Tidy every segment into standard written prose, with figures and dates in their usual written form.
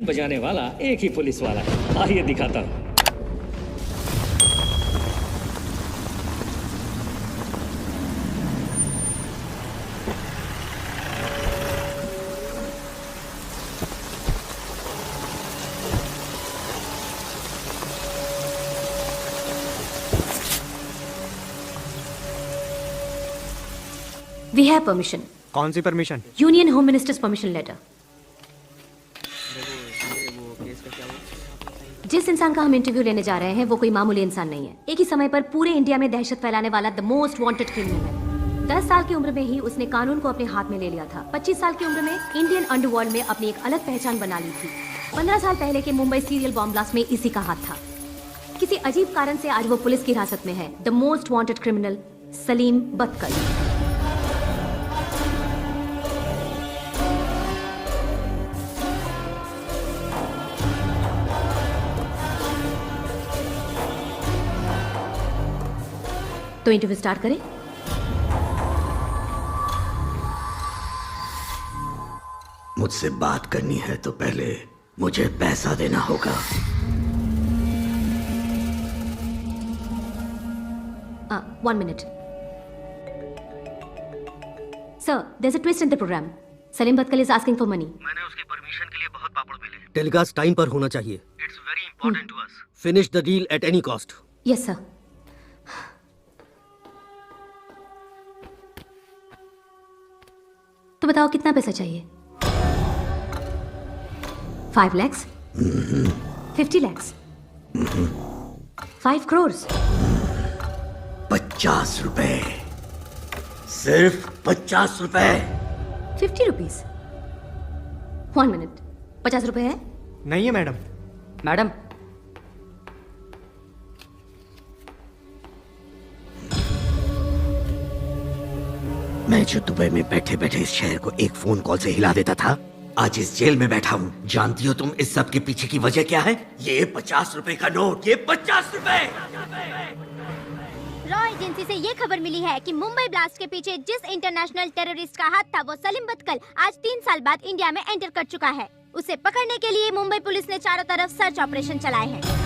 बजाने वाला एक ही पुलिस वाला है। आइए दिखाता हूँ। We have permission. कौन सी permission? Union Home Minister's permission letter. जिस इंसान का हम इंटरव्यू लेने जा रहे हैं वो कोई मामूली इंसान नहीं है। एक ही समय पर पूरे इंडिया में दहशत फैलाने वाला द मोस्ट वांटेड क्रिमिनल है। 10 साल की उम्र में ही उसने कानून को अपने हाथ में ले लिया था। 25 साल की उम्र में इंडियन अंडरवर्ल्ड में अपनी एक अलग पहचान बना ली थी। 15 साल पहले के मुंबई सीरियल बॉम्ब ब्लास्ट में इसी का हाथ था। किसी अजीब कारण से आज वो पुलिस की हिरासत में है। The most wanted criminal Salim Badkal. तो इंटरव्यू स्टार्ट करें? मुझसे बात करनी है तो पहले मुझे पैसा देना होगा। One minute. Sir, there's a twist in the program. Salim Bhatkal is asking for money. मैंने उसकी परमिशन के लिए बहुत पापड़ बेले हैं। टेलीकास्ट टाइम पर होना चाहिए। It's very important to us. Finish the deal at any cost. Yes, sir. तो बताओ कितना पैसा चाहिए? 5 lakhs? 50 lakhs? 5 crores? 50 रुपए, सिर्फ 50 रुपए। 50 rupees? 1 minute. 50 रुपए है? नहीं है मैडम। मैडम, मैं जो दुबई में बैठे बैठे इस शहर को एक फोन कॉल से हिला देता था, आज इस जेल में बैठा हूँ। जानती हो तुम इस सब के पीछे की वजह क्या है? ये 50 रुपए का नोट, ये 50 रुपए। रॉ एजेंसी से ये खबर मिली है कि मुंबई ब्लास्ट के पीछे जिस इंटरनेशनल टेररिस्ट का हाथ था वो सलीम बदकल आज 3 साल बाद इंडिया में एंटर कर चुका है। उसे पकड़ने के लिए मुंबई पुलिस ने चारों तरफ सर्च ऑपरेशन चलाए हैं।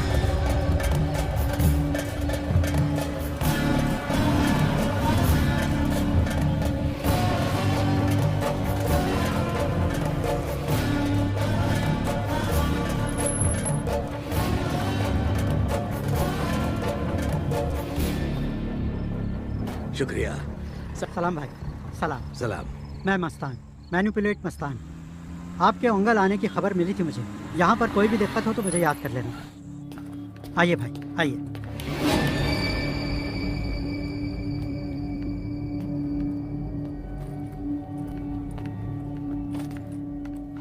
शुक्रिया। सलाम भाई। सलाम। सलाम। मैं मस्तान, मैनिपुलेट मस्तान। आपके उंगल आने की खबर मिली थी मुझे। यहाँ पर कोई भी दिक्कत हो तो मुझे याद कर लेना। आइए भाई, आइए।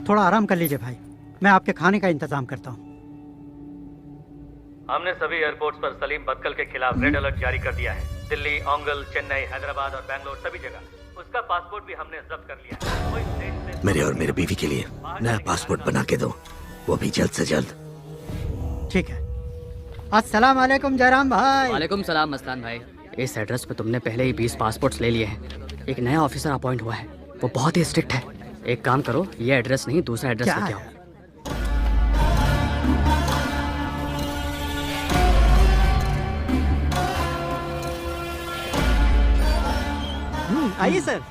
थोड़ा आराम कर लीजिए भाई, मैं आपके खाने का इंतजाम करता हूँ। हमने सभी एयरपोर्ट्स पर सलीम बदकल के खिलाफ रेड अलर्ट जारी कर दिया है। दिल्ली, ओंगल, चेन्नई, हैदराबाद और बैंगलोर सभी जगह। उसका पासपोर्ट भी हमने जब्त कर लिया है। वो इस देश से मेरे और मेरे बीवी के लिए नया पासपोर्ट बना के दो, वो भी जल्द से जल्द। ठीक है। अस्सलाम वालेकुम जयराम भाई। वालेकुम सलाम मस्तान भाई। इस एड्रेस पे तुमने पहले ही 20 पासपोर्ट्स ले लिए हैं। एक नया ऑफिसर अपॉइंट हुआ है, वो बहुत ही स्ट्रिक्ट है। एक काम करो, ये एड्रेस नहीं दूसरा एड्रेस लेके आओ। आइए सर,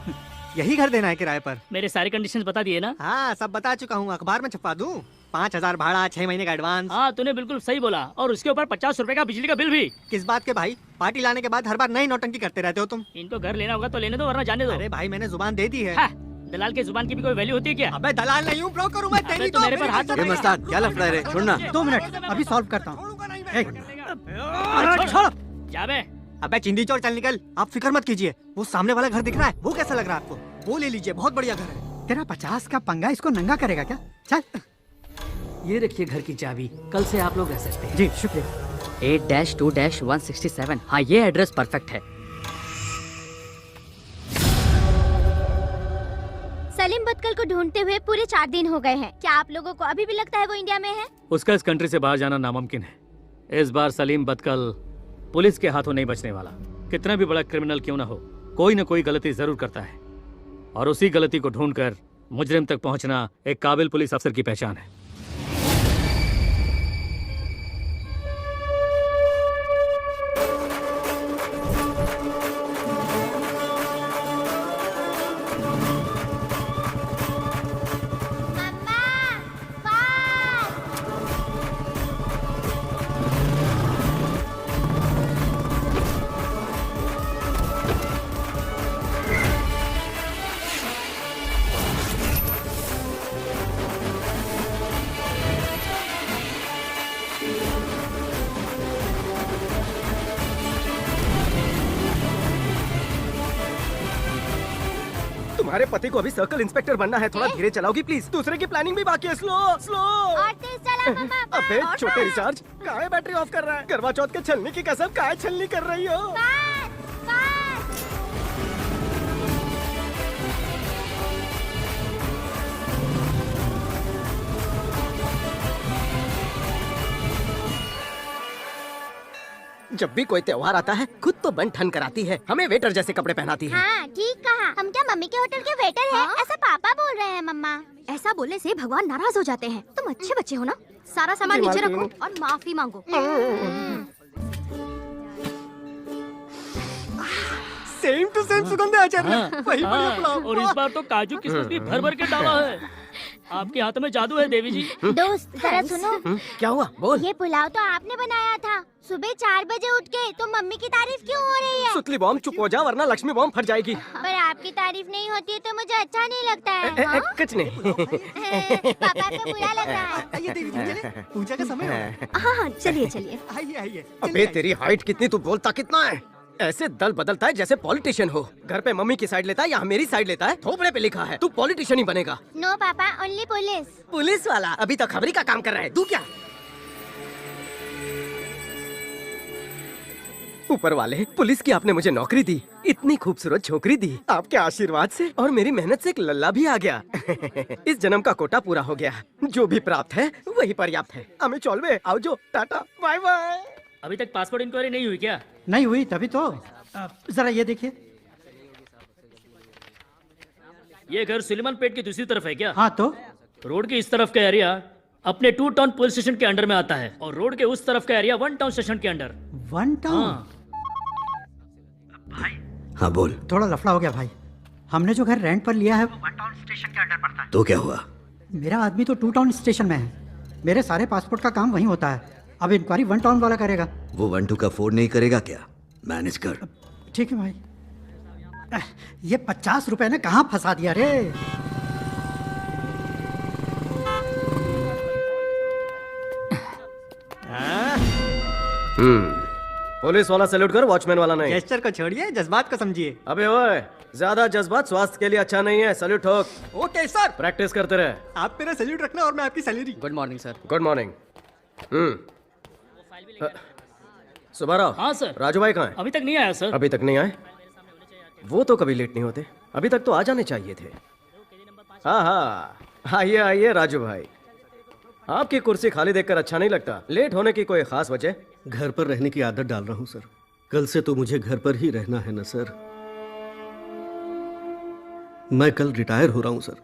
यही घर देना है किराए पर। मेरे सारे कंडीशंस बता दिए ना? हाँ, सब बता चुका हूँ, अखबार में छपवा दूँ। 5000 भाड़ा, 6 महीने का एडवांस। हाँ, तूने बिल्कुल सही बोला। और उसके ऊपर 50 रुपए का बिजली का बिल भी। किस बात के भाई? पार्टी लाने के बाद हर बार नई नौटंकी करते रहते हो तुम। इनको घर लेना होगा तो लेने दो, वरना जाने दो। अरे भाई, मैंने जुबान दे दी है। हाँ, दलाल के जुबान की भी कोई वैल्यू होती है क्या? अबे दलाल नहीं हूँ, ब्रोकर हूँ मैं। तेरी तो मेरे पर हाथ ये मस्तान, क्या लफड़ा है रे? छोड़ना। 2 मिनट, अभी सॉल्व करता हूँ। छोड़। जा बे। अबे चिंदी चोर, चल निकल। आप फिक्र मत कीजिए। वो सामने वाला घर दिख रहा है, वो कैसा लग रहा है आपको? वो ले लीजिए, बहुत बढ़िया घर है। तेरा 50 का पंगा इसको नंगा करेगा क्या? चल। ये रखिए घर की चाबी, कल से आप लोग रह सकते हैं। जी शुक्रिया। 8-2-167। हाँ, ये एड्रेस परफेक्ट है। सलीम बदकल को ढूंढते हुए पूरे 4 दिन हो गए हैं। क्या आप लोगों को अभी भी लगता है वो इंडिया में है? उसका इस कंट्री से बाहर जाना नामुमकिन है। इस बार सलीम बदकल पुलिस के हाथों नहीं बचने वाला। कितना भी बड़ा क्रिमिनल क्यों ना हो, कोई न कोई गलती जरूर करता है, और उसी गलती को ढूंढकर मुजरिम तक पहुंचना एक काबिल पुलिस अफसर की पहचान है। तुम्हारे पति को अभी सर्कल इंस्पेक्टर बनना है, थोड़ा धीरे चलाओगी प्लीज। दूसरे की प्लानिंग भी बाकी है, स्लो स्लो। और तेज चला मम्मा। अबे और छोटे बस। रिचार्ज, कहाँ है बैटरी ऑफ कर रहा है? करवा चौथ के छलनी की कसम, कहाँ छलनी कर रही हो? जब भी कोई त्योहार आता है खुद तो बन ठन कराती है, हमें वेटर जैसे कपड़े पहनाती है। हाँ ठीक कहा। हम क्या मम्मी के होटल के वेटर हैं? ऐसा पापा बोल रहे हैं मम्मा। ऐसा बोलने से भगवान नाराज हो जाते हैं। तुम अच्छे बच्चे हो ना, सारा सामान जी, नीचे मालकिन। रखो और माफी मांगो। सेम टू सेम सुगंध आचार्य, वही बढ़िया हाँ, पुलाव। और इस बार तो काजू किशमिश भी भर भर के डाला है। आपके हाथ में जादू है देवी जी। दोस्त जरा सुनो, क्या हुआ? बोल। ये पुलाव तो आपने बनाया था। सुबह 4 बजे उठ के तो मम्मी की तारीफ क्यों हो रही है? सुतली बॉम्ब, चुप हो जा वरना लक्ष्मी बॉम्ब फट जाएगी। पर आपकी तारीफ नहीं होती है तो मुझे अच्छा नहीं लगता है। हाँ? कुछ नहीं। पापा को बुरा लग रहा है। आइए देवी जी, चले, पूजा का समय है। हाँ हाँ चलिए चलिए। आइए आइए। अबे तेरी हाइट कितनी, तू बोलता कितना है? ऐसे दल बदलता है जैसे पॉलिटिशियन हो। घर पे मम्मी की साइड लेता है या मेरी साइड लेता है? थोपड़े पे लिखा है, तू पॉलिटिशियन ही बनेगा। नो पापा, ओनली पुलिस। पुलिस वाला अभी तक खबरी का काम कर रहा है, तू क्या? ऊपर वाले, पुलिस की आपने मुझे नौकरी दी, इतनी खूबसूरत छोकरी दी, आपके आशीर्वाद से और मेरी मेहनत से एक लल्ला भी आ गया। इस जन्म का कोटा पूरा हो गया। जो भी प्राप्त है वही पर्याप्त है। हमें चौलवे आओ जो, टाटा बाय बाय। अभी तक पासपोर्ट इंक्वायरी नहीं हुई क्या? नहीं हुई तभी तो। जरा ये देखिए। ये घर सुलेमान पेट की दूसरी तरफ है क्या? हाँ तो रोड के इस तरफ का एरिया अपने 2 टाउन पुलिस स्टेशन के अंडर में आता है और रोड के उस तरफ का एरिया 1 टाउन स्टेशन के अंडर। 1 टाउन। हाँ। हाँ बोल। थोड़ा लफड़ा हो गया भाई। हमने जो घर रेंट पर लिया है 1 टाउन स्टेशन के अंडर पड़ता है। तो क्या हुआ? मेरा आदमी तो 2 टाउन स्टेशन में है। मेरे सारे पासपोर्ट का काम वहीं होता है। अब इंक्वायरी 1 टाउन वाला करेगा। वो 1 2 का 4 नहीं करेगा क्या? मैनेज कर। ठीक है भाई। ये 50 रुपए ने कहाँ फंसा दिया रे? पुलिस वाला सैल्यूट कर, वॉचमैन वाला नहीं। जेस्चर को छोड़िए, जज्बात को समझिए। अबे ओए, ज्यादा जज्बात स्वास्थ्य के लिए अच्छा नहीं है। सैल्यूट ठोक। Okay sir. प्रैक्टिस करते रहे। आप मेरा सैल्यूट रखना और मैं आपकी salary. Good morning sir. Good morning. Subbarao. हाँ सर। राजू भाई कहाँ है? अभी तक नहीं आया सर। अभी तक नहीं आए? वो तो कभी लेट नहीं होते, अभी तक तो आ जाने चाहिए थे। हाँ हाँ, आइए आइए राजू भाई। आपकी कुर्सी खाली देखकर अच्छा नहीं लगता। लेट होने की कोई खास वजह? घर पर रहने की आदत डाल रहा हूँ सर। कल से तो मुझे घर पर ही रहना है ना सर। मैं कल रिटायर हो रहा हूँ सर।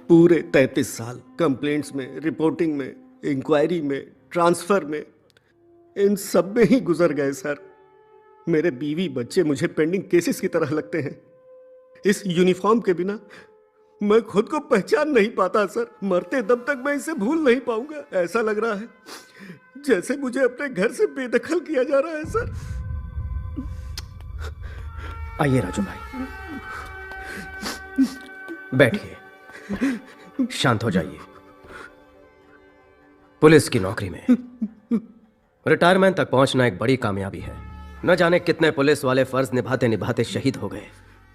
पूरे 33 साल कंप्लेंट्स में, रिपोर्टिंग में, इंक्वायरी में, ट्रांसफर में, इन सब में ही गुजर गए सर। मेरे बीवी बच्चे मुझे पेंडिंग केसेस की तरह लगते हैं। इस यूनिफॉर्म के बिना मैं खुद को पहचान नहीं पाता सर। मरते दम तक मैं इसे भूल नहीं पाऊंगा। ऐसा लग रहा है जैसे मुझे अपने घर से बेदखल किया जा रहा है सर। आइए राजू भाई, बैठिए, शांत हो जाइए। पुलिस की नौकरी में रिटायरमेंट तक पहुंचना एक बड़ी कामयाबी है। न जाने कितने पुलिस वाले फर्ज निभाते निभाते शहीद हो गए,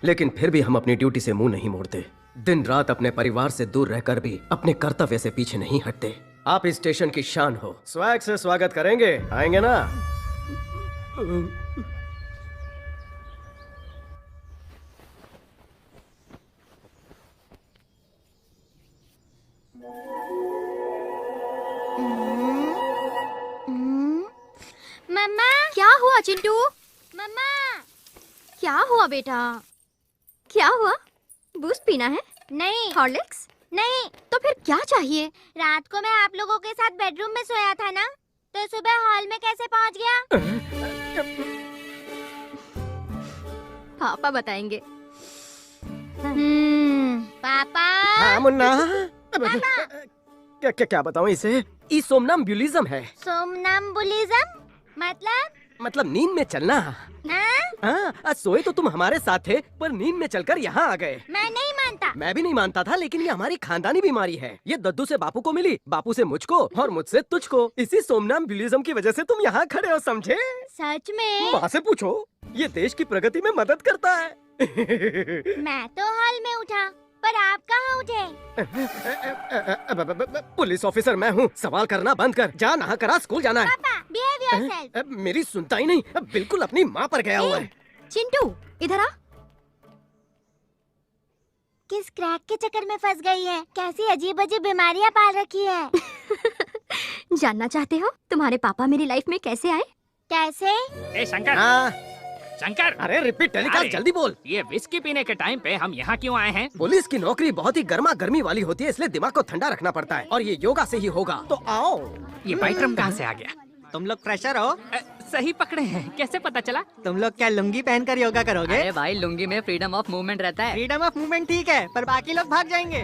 लेकिन फिर भी हम अपनी ड्यूटी से मुंह नहीं मोड़ते। दिन रात अपने परिवार से दूर रहकर भी अपने कर्तव्य से पीछे नहीं हटते। आप इस स्टेशन की शान हो। स्वैग से स्वागत करेंगे, आएंगे ना? मम्मा। क्या हुआ चिंटू? मम्मा। क्या हुआ बेटा? क्या हुआ? बूस्ट पीना है? नहीं। हॉर्लिक्स? नहीं। तो फिर क्या चाहिए? रात को मैं आप लोगों के साथ बेडरूम में सोया था ना, तो सुबह हॉल में कैसे पहुंच गया? पापा बताएंगे। पापा। हाँ मुन्ना। क्या क्या क्या बताऊं इसे? ई सोमनाम्बुलिज्म है। सोमनाम्बुलिज्म मतलब नींद में चलना। हाँ? आज सोए तो तुम हमारे साथ थे, पर नींद में चलकर यहाँ आ गए। मैं नहीं मानता। मैं भी नहीं मानता था, लेकिन ये हमारी खानदानी बीमारी है। ये दद्दू से बापू को मिली, बापू से मुझको और मुझसे तुझको। इसी सोमनाम्बुलिज्म की वजह से तुम यहाँ खड़े हो, समझे? सच में? माँ से पूछो, ये देश की प्रगति में मदद करता है। मैं तो हॉल में उठा, पर आप कहाँ उठे? पुलिस ऑफिसर मैं हूँ, सवाल करना बंद कर। जा नहा करा, स्कूल जाना है। पापा, behave yourself। मेरी सुनता ही नहीं, बिल्कुल अपनी माँ पर गया हुआ है। चिंटू इधर आ। किस क्रैक के चक्कर में फंस गई है? कैसी अजीब अजीब बीमारियां पाल रखी है? जानना चाहते हो तुम्हारे पापा मेरी लाइफ में कैसे आए? कैसे? ए शंकर, हाँ। शंकर, अरे रिपीट टेलीकास्ट, जल्दी बोल। ये विस्की पीने के टाइम पे हम यहाँ क्यों आए हैं? पुलिस की नौकरी बहुत ही गर्मा गर्मी वाली होती है, इसलिए दिमाग को ठंडा रखना पड़ता है, और ये योगा से ही होगा। तो आओ। ये बाइक्रम कहाँ से आ गया? तुम लोग फ्रेशर हो? सही पकड़े हैं, कैसे पता चला? तुम लोग क्या लुंगी पहनकर योगा करोगे? अरे भाई लुंगी में फ्रीडम ऑफ मूवमेंट रहता है। फ्रीडम ऑफ मूवमेंट ठीक है, पर बाकी लोग भाग जाएंगे।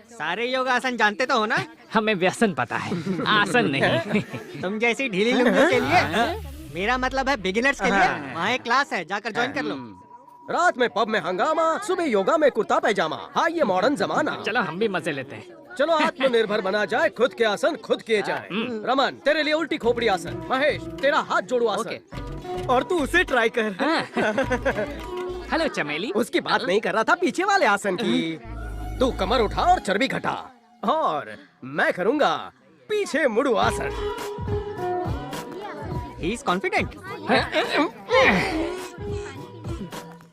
सारे योग आसन जानते तो हो ना? हमें व्यसन पता है, आसन नहीं। तुम जैसी ढीली लुंगी के लिए, मेरा मतलब है बिगिनर्स के लिए, वहाँ एक क्लास है, जाकर ज्वाइन कर लो। रात में पब में हंगामा, सुबह योगा में कुर्ता पैजामा। हाँ, ये मॉडर्न जमाना। चलो हम भी मजे लेते हैं। चलो आत्मनिर्भर बना जाए, खुद के आसन खुद किए जाए। रमन तेरे लिए उल्टी खोपड़ी आसन, महेश तेरा हाथ जोड़ो आसन, और तू उसे ट्राई कर। हेलो चमेली। उसकी बात नहीं कर रहा था, पीछे वाले आसन की। तू कमर उठा और चर्बी घटा, और मैं करूँगा पीछे मुड़ू आसन। He is confident।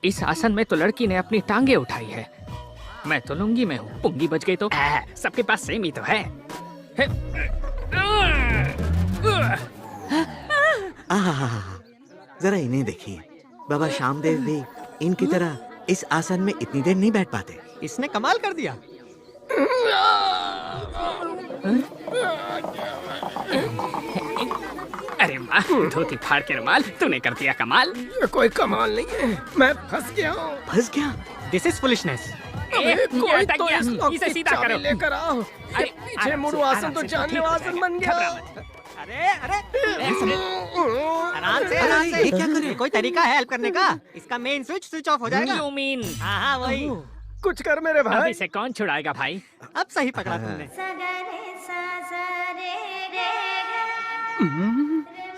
इस आसन में तो लड़की ने अपनी टांगे उठाई है, मैं तो लुंगी में हूँ। पुंगी बच गई तो सबके पास सेम ही तो है। जरा इन्हें देखिए, बाबा श्यामदेव भी इनकी तरह इस आसन में इतनी देर नहीं बैठ पाते। इसने कमाल कर दिया। अरे वाह, धोती फाड़ के रुमाल, तूने कर दिया कमाल। ये कोई कमाल नहीं है, मैं फंस गया हूँ। फंस गया? This is foolishness. कोई तो इस लॉक इसे की सीधा चाबी करो। लेकर आओ। अरे, पीछे मुड़ू आसन तो जानलेवा आसन बन गया। अरे अरे आराम से, आराम से। ये क्या करे? कोई तरीका है हेल्प करने का? इसका मेन स्विच ऑफ हो जाएगा। You mean? हाँ वही। कुछ कर मेरे भाई। अभी से कौन छुड़ाएगा भाई? अब सही पकड़ा तुमने।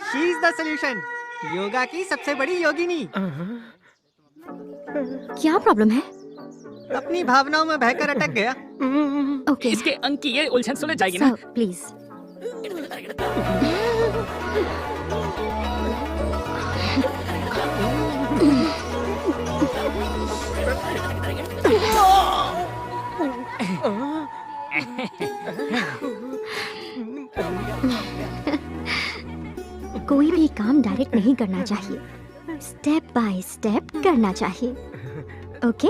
She is the solution। Yoga की सबसे बड़ी योगिनी। क्या प्रॉब्लम है? अपनी भावनाओं में बहकर अटक गया। ओके इसके अंक की ये उलझन सुलझ जाएगी ना? Sir please. कोई भी काम डायरेक्ट नहीं करना चाहिए, स्टेप बाय स्टेप करना चाहिए। ओके?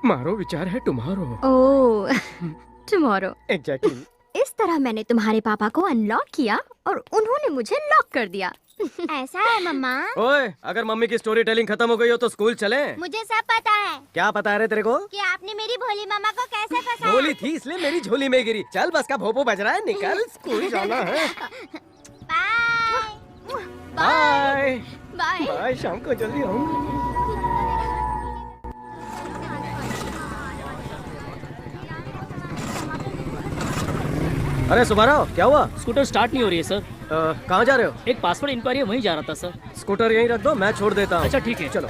मारो विचार है तुम्हारो। ओह टुमारो। एग्जैक्टली। इस तरह मैंने तुम्हारे पापा को अनलॉक किया और उन्होंने मुझे लॉक कर दिया। ऐसा है मम्मा? ओए, अगर मम्मी की स्टोरी टेलिंग खत्म हो गई हो तो स्कूल चले। मुझे सब पता है। क्या पता है रे तेरे को? कि आपने मेरी भोली मम्मा को कैसे फंसाया। भोली थी इसलिए मेरी झोली में गिरी। चल बस का भोपो बज रहा है, निकल, स्कूल जाना है। बाय। बाय बाय, शाम को जल्दी आऊंगा। अरे सुबाराव, क्या हुआ? स्कूटर स्टार्ट नहीं हो रही है सर। कहाँ जा रहे हो? एक पासवर्ड इंक्वायरी है, वहीं जा रहा था सर। स्कूटर यहीं रख दो, मैं छोड़ देता हूँ। अच्छा ठीक है, चलो।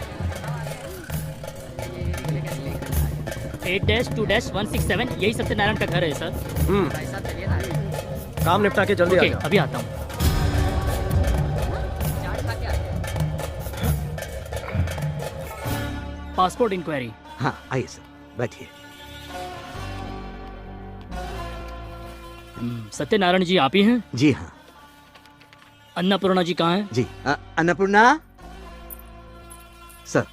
8-2-167 यही सत्यनारायण का घर है सर। काम निपटा के जल्दी आ ओके, जाओ। अभी आता हूँ। Passport inquiry. हाँ आइए सर, बैठिए। सत्यनारायण जी आप ही हैं? जी हाँ। अन्नपूर्णा जी कहाँ हैं? जी अन्नपूर्णा सर।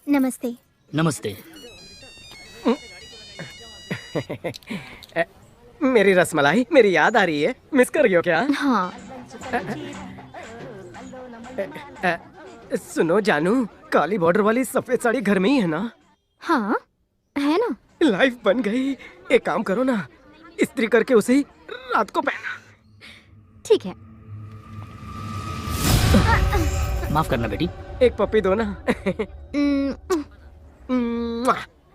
नमस्ते। नमस्ते। मेरी रसमलाई, मेरी याद आ रही है, मिस कर रही हो क्या? हाँ। सुनो जानू, काली बॉर्डर वाली सफेद साड़ी घर में ही है ना? हाँ है ना। लाइफ बन गई। एक काम करो ना, इस्त्री करके उसे ही रात को पहना। ठीक है। माफ करना बेटी। एक पप्पी दो ना।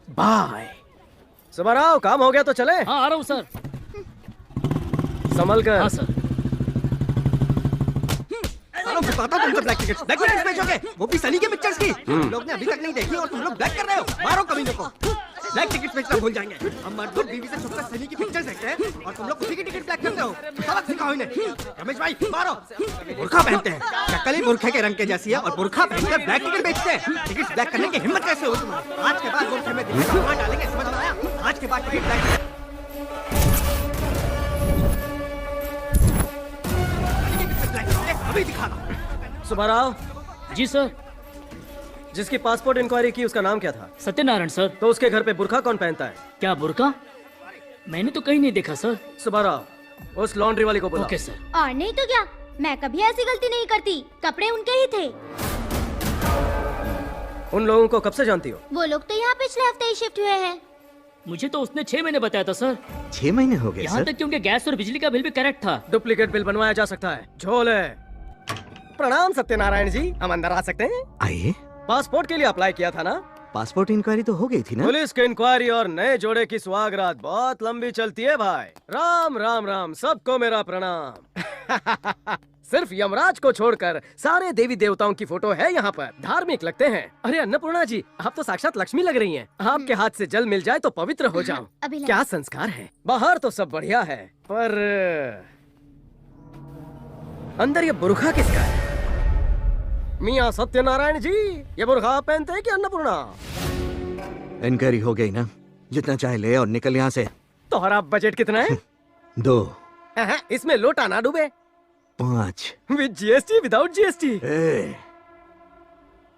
बाय। सुबाराव, काम हो गया तो चले? हाँ आ रहा हूँ सर। संभल कर। हाँ सर। दिखाता हूँ तुमसे ब्लैक टिकट्स बेचोगे, वो भी सनी के पिक्चर्स की। तुम लोग ने अभी तक नहीं देखी और तुम लोग ब्लैक कर रहे हो। मारो कमीनों को। ब्लैक टिकट्स बेचना भूल जाएंगे। हम मर्द लोग बीवी से छुपकर सनी की पिक्चर्स देखते हैं और तुम लोग उसी की टिकट ब्लैक करते हो। सबक सिखाओ इन्हें। रमेश भाई मारो। बुर्खा पहनते हैं, शक्ल ही बुर्खे के रंग के जैसी है और बुर्खा पहनकर ब्लैक टिकट बेचते हैं। टिकट ब्लैक करने की हिम्मत कैसे हो तुम्हारी? आज के बाद बुर्खे में दिल्ली का वहाँ डालेंगे, समझ में आया? आज के बाद टिकट ब्लैक अभी दिखा रहा। सुब्बाराव। जी सर। जिसकी पासपोर्ट इंक्वायरी की उसका नाम क्या था? सत्यनारायण सर। तो उसके घर पे बुर्खा कौन पहनता है? क्या बुर्का? मैंने तो कहीं नहीं देखा सर। सुब्बाराव, उस लॉन्ड्री वाली को बुलाओ। Okay sir. और नहीं तो क्या, मैं कभी ऐसी गलती नहीं करती। कपड़े उनके ही थे। उन लोगों को कब से जानती हो? वो लोग तो यहाँ पिछले हफ्ते ही शिफ्ट हुए हैं। मुझे तो उसने 6 महीने बताया था सर। 6 महीने हो गए यहाँ तक कि उनके गैस और बिजली का बिल भी करेक्ट था। डुप्लीकेट बिल बनवाया जा सकता है। झोले। प्रणाम सत्यनारायण जी, हम अंदर आ सकते हैं? आइए। पासपोर्ट के लिए अप्लाई किया था ना? पासपोर्ट इंक्वायरी तो हो गई थी ना? पुलिस की इंक्वायरी और नए जोड़े की सुहागरात बहुत लंबी चलती है भाई। राम राम राम, सबको मेरा प्रणाम। सिर्फ यमराज को छोड़कर सारे देवी देवताओं की फोटो है यहाँ पर। धार्मिक लगते हैं। अरे अन्नपूर्णा जी, आप तो साक्षात लक्ष्मी लग रही हैं। आपके हाथ से जल मिल जाए तो पवित्र हो जाऊं। क्या संस्कार है। बाहर तो सब बढ़िया है, पर अंदर ये बुर्खा किसका है? मियाँ सत्यनारायण जी, ये बुर्खा पहनते हैं कि अन्नपूर्णा? इंक्वायरी हो गई ना, जितना चाहे ले और निकल यहाँ से। तुम्हारा बजट कितना है? 2। इसमें लोटा ना डूबे। 5। With GST without GST.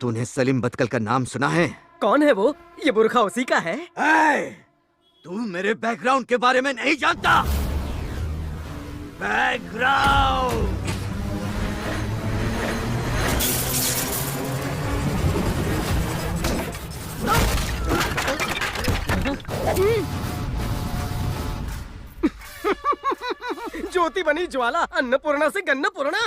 तूने सलीम बदकल का नाम सुना है? कौन है वो? ये बुर्खा उसी का है? तू मेरे बैकग्राउंड के बारे में नहीं जानता। बैकग्राउंड ज्योति बनी ज्वाला, अन्नपूर्णा से गन्नपूर्णा।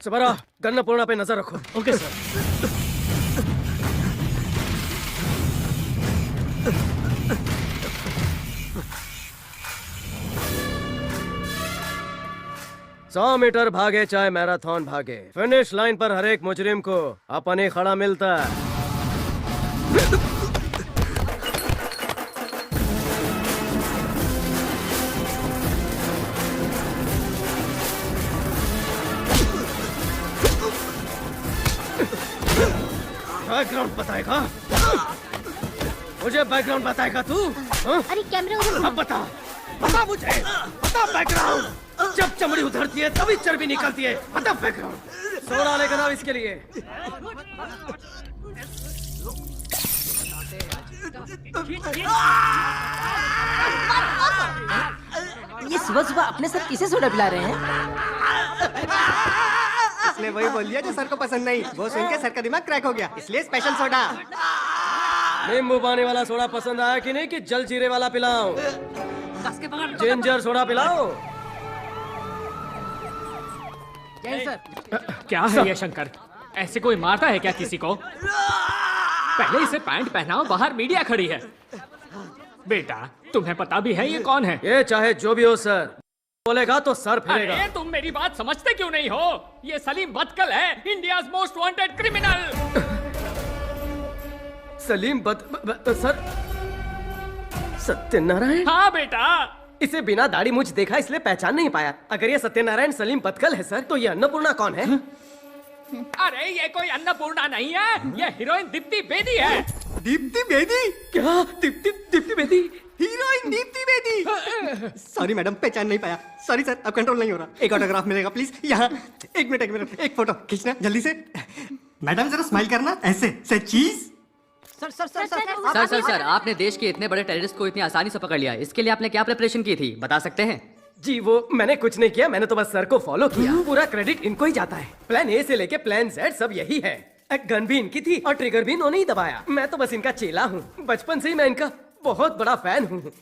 सुब्बाराव, गन्नपूर्णा पे नजर रखो। Okay sir. सौ मीटर भागे चाहे मैराथन भागे, फिनिश लाइन पर हर एक मुजरिम को अपने खड़ा मिलता है। बैकग्राउंड बताएगा? मुझे बैकग्राउंड बताएगा तू? अरे कैमरा उधर। अब बता मुझे, बता बैकग्राउंड। जब चमड़ी उधरती है तभी चर्बी निकलती है। बता बैकग्राउंड। सोडा लेकर आओ इसके लिए। ये सुबह सुबह अपने सर किसे सोडा पिला रहे हैं? इसने वही बोल दिया जो सर को पसंद नहीं। वो सुन के सर का दिमाग क्रैक हो गया, इसलिए स्पेशल सोडा। नींबू पानी वाला सोडा पसंद आया कि नहीं कि जल जीरे वाला पिलाऊं? जिंजर सोडा पिलाओ। क्या है ये शंकर? ऐसे कोई मारता है क्या किसी को? पहले इसे पैंट पहनाओ, बाहर मीडिया खड़ी है। बेटा, तुम्हें पता भी है ये कौन है? ये चाहे जो भी हो सर, बोलेगा तो सर फिरेगा। अरे तुम मेरी बात समझते क्यों नहीं हो? ये सलीम बदकल है, India's most wanted criminal. Salim sir, Satyanarayan? हाँ बेटा। इसे बिना दाढ़ी मूंछ देखा इसलिए पहचान नहीं पाया। अगर ये सत्यनारायण सलीम बदकल है सर, तो ये अन्नपूर्णा कौन है? अरे ये कोई अन्नपूर्णा नहीं है, ये हीरोइन दीप्ति बेदी है। दीप्ति बेदी? क्या? Deepti Bedi? Heroine Deepti Bedi? Sorry madam, पहचान नहीं पाया। सॉरी सर, अब कंट्रोल नहीं हो रहा। एक ऑटोग्राफ मिलेगा प्लीज? यहाँ एक मिनट, एक फोटो खींचना जल्दी से। मैडम जरा स्माइल करना, ऐसे से चीज। सर, आपने देश के इतने बड़े टेररिस्ट को इतनी आसानी से पकड़ लिया, इसके लिए आपने क्या प्रिपरेशन की थी, बता सकते हैं? जी वो मैंने कुछ नहीं किया, मैंने तो बस सर को फॉलो किया। पूरा क्रेडिट इनको ही जाता है। प्लान ए से लेके प्लान जेड सब यही है। गन भी इनकी थी और ट्रिगर भी इन्होंने ही दबाया। मैं तो बस इनका चेला हूँ। बचपन से ही मैं इनका बहुत बड़ा फैन हूँ।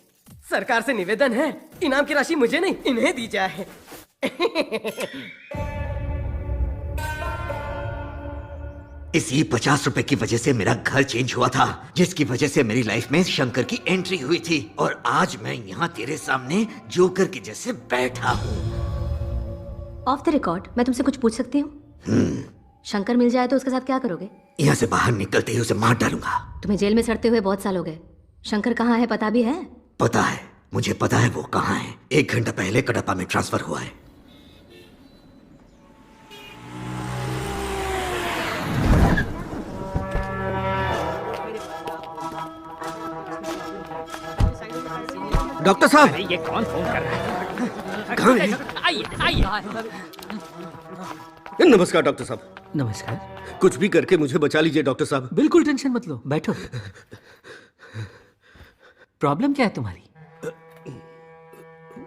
सरकार से निवेदन है, इनाम की राशि मुझे नहीं इन्हें दी जाए। इसी 50 रुपए की वजह से मेरा घर चेंज हुआ था, जिसकी वजह से मेरी लाइफ में शंकर की एंट्री हुई थी, और आज मैं यहाँ तेरे सामने जोकर के जैसे बैठा हूँ। ऑफ द रिकॉर्ड मैं तुमसे कुछ पूछ सकती हूँ? शंकर मिल जाए तो उसके साथ क्या करोगे? यहाँ से बाहर निकलते ही उसे मार डालूंगा। तुम्हें जेल में सड़ते हुए बहुत साल हो गए। शंकर कहाँ है पता भी है? पता है, मुझे पता है वो कहाँ है। 1 घंटा पहले कडप्पा में ट्रांसफर हुआ है। डॉक्टर साहब, अरे ये कौन फोन कर रहा है? कहाँ है? आइए आइए। नमस्कार डॉक्टर साहब। नमस्कार। कुछ भी करके मुझे बचा लीजिए डॉक्टर साहब। बिल्कुल टेंशन मत लो, बैठो। प्रॉब्लम क्या है तुम्हारी?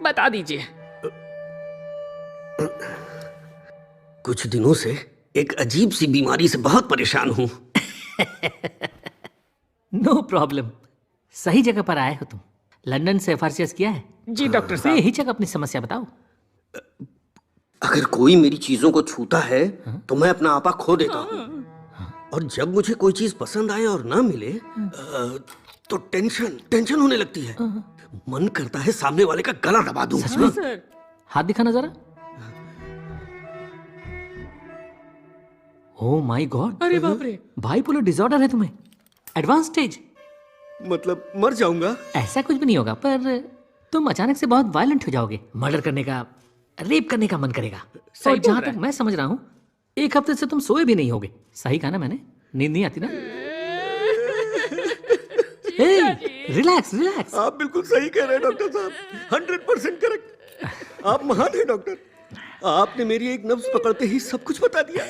बता दीजिए। कुछ दिनों से एक अजीब सी बीमारी से बहुत परेशान हूँ। नो प्रॉब्लम, सही जगह पर आए हो तुम। लंदन से FRCS किया है? जी डॉक्टर तो साहब। यही जगह अपनी समस्या बताओ। अगर कोई मेरी चीजों को छूता है तो मैं अपना आपा खो देता हूँ, और जब मुझे कोई चीज पसंद आए और ना मिले तो टेंशन होने लगती है। मन करता है सामने वाले का गला दबा दूं। सच में? हाथ दिखाना जरा। ओह माय गॉड, अरे बाप रे। बाइपोलर डिसऑर्डर है तुम्हें, एडवांस स्टेज। मतलब मर जाऊंगा? ऐसा कुछ भी नहीं होगा, पर तुम अचानक से बहुत वायलेंट हो जाओगे। मर्डर करने का, रेप करने का मन करेगा। और जहां तक मैं समझ रहा हूँ 1 हफ्ते से तुम सोए भी नहीं होगे। सही कहा ना मैंने? नींद नहीं आती ना? Relax relax. आप बिल्कुल सही कह रहे हैं डॉक्टर साहब, 100% करेक्ट। आप महान हैं डॉक्टर। आपने मेरी एक नब्ज पकड़ते ही सब कुछ बता दिया।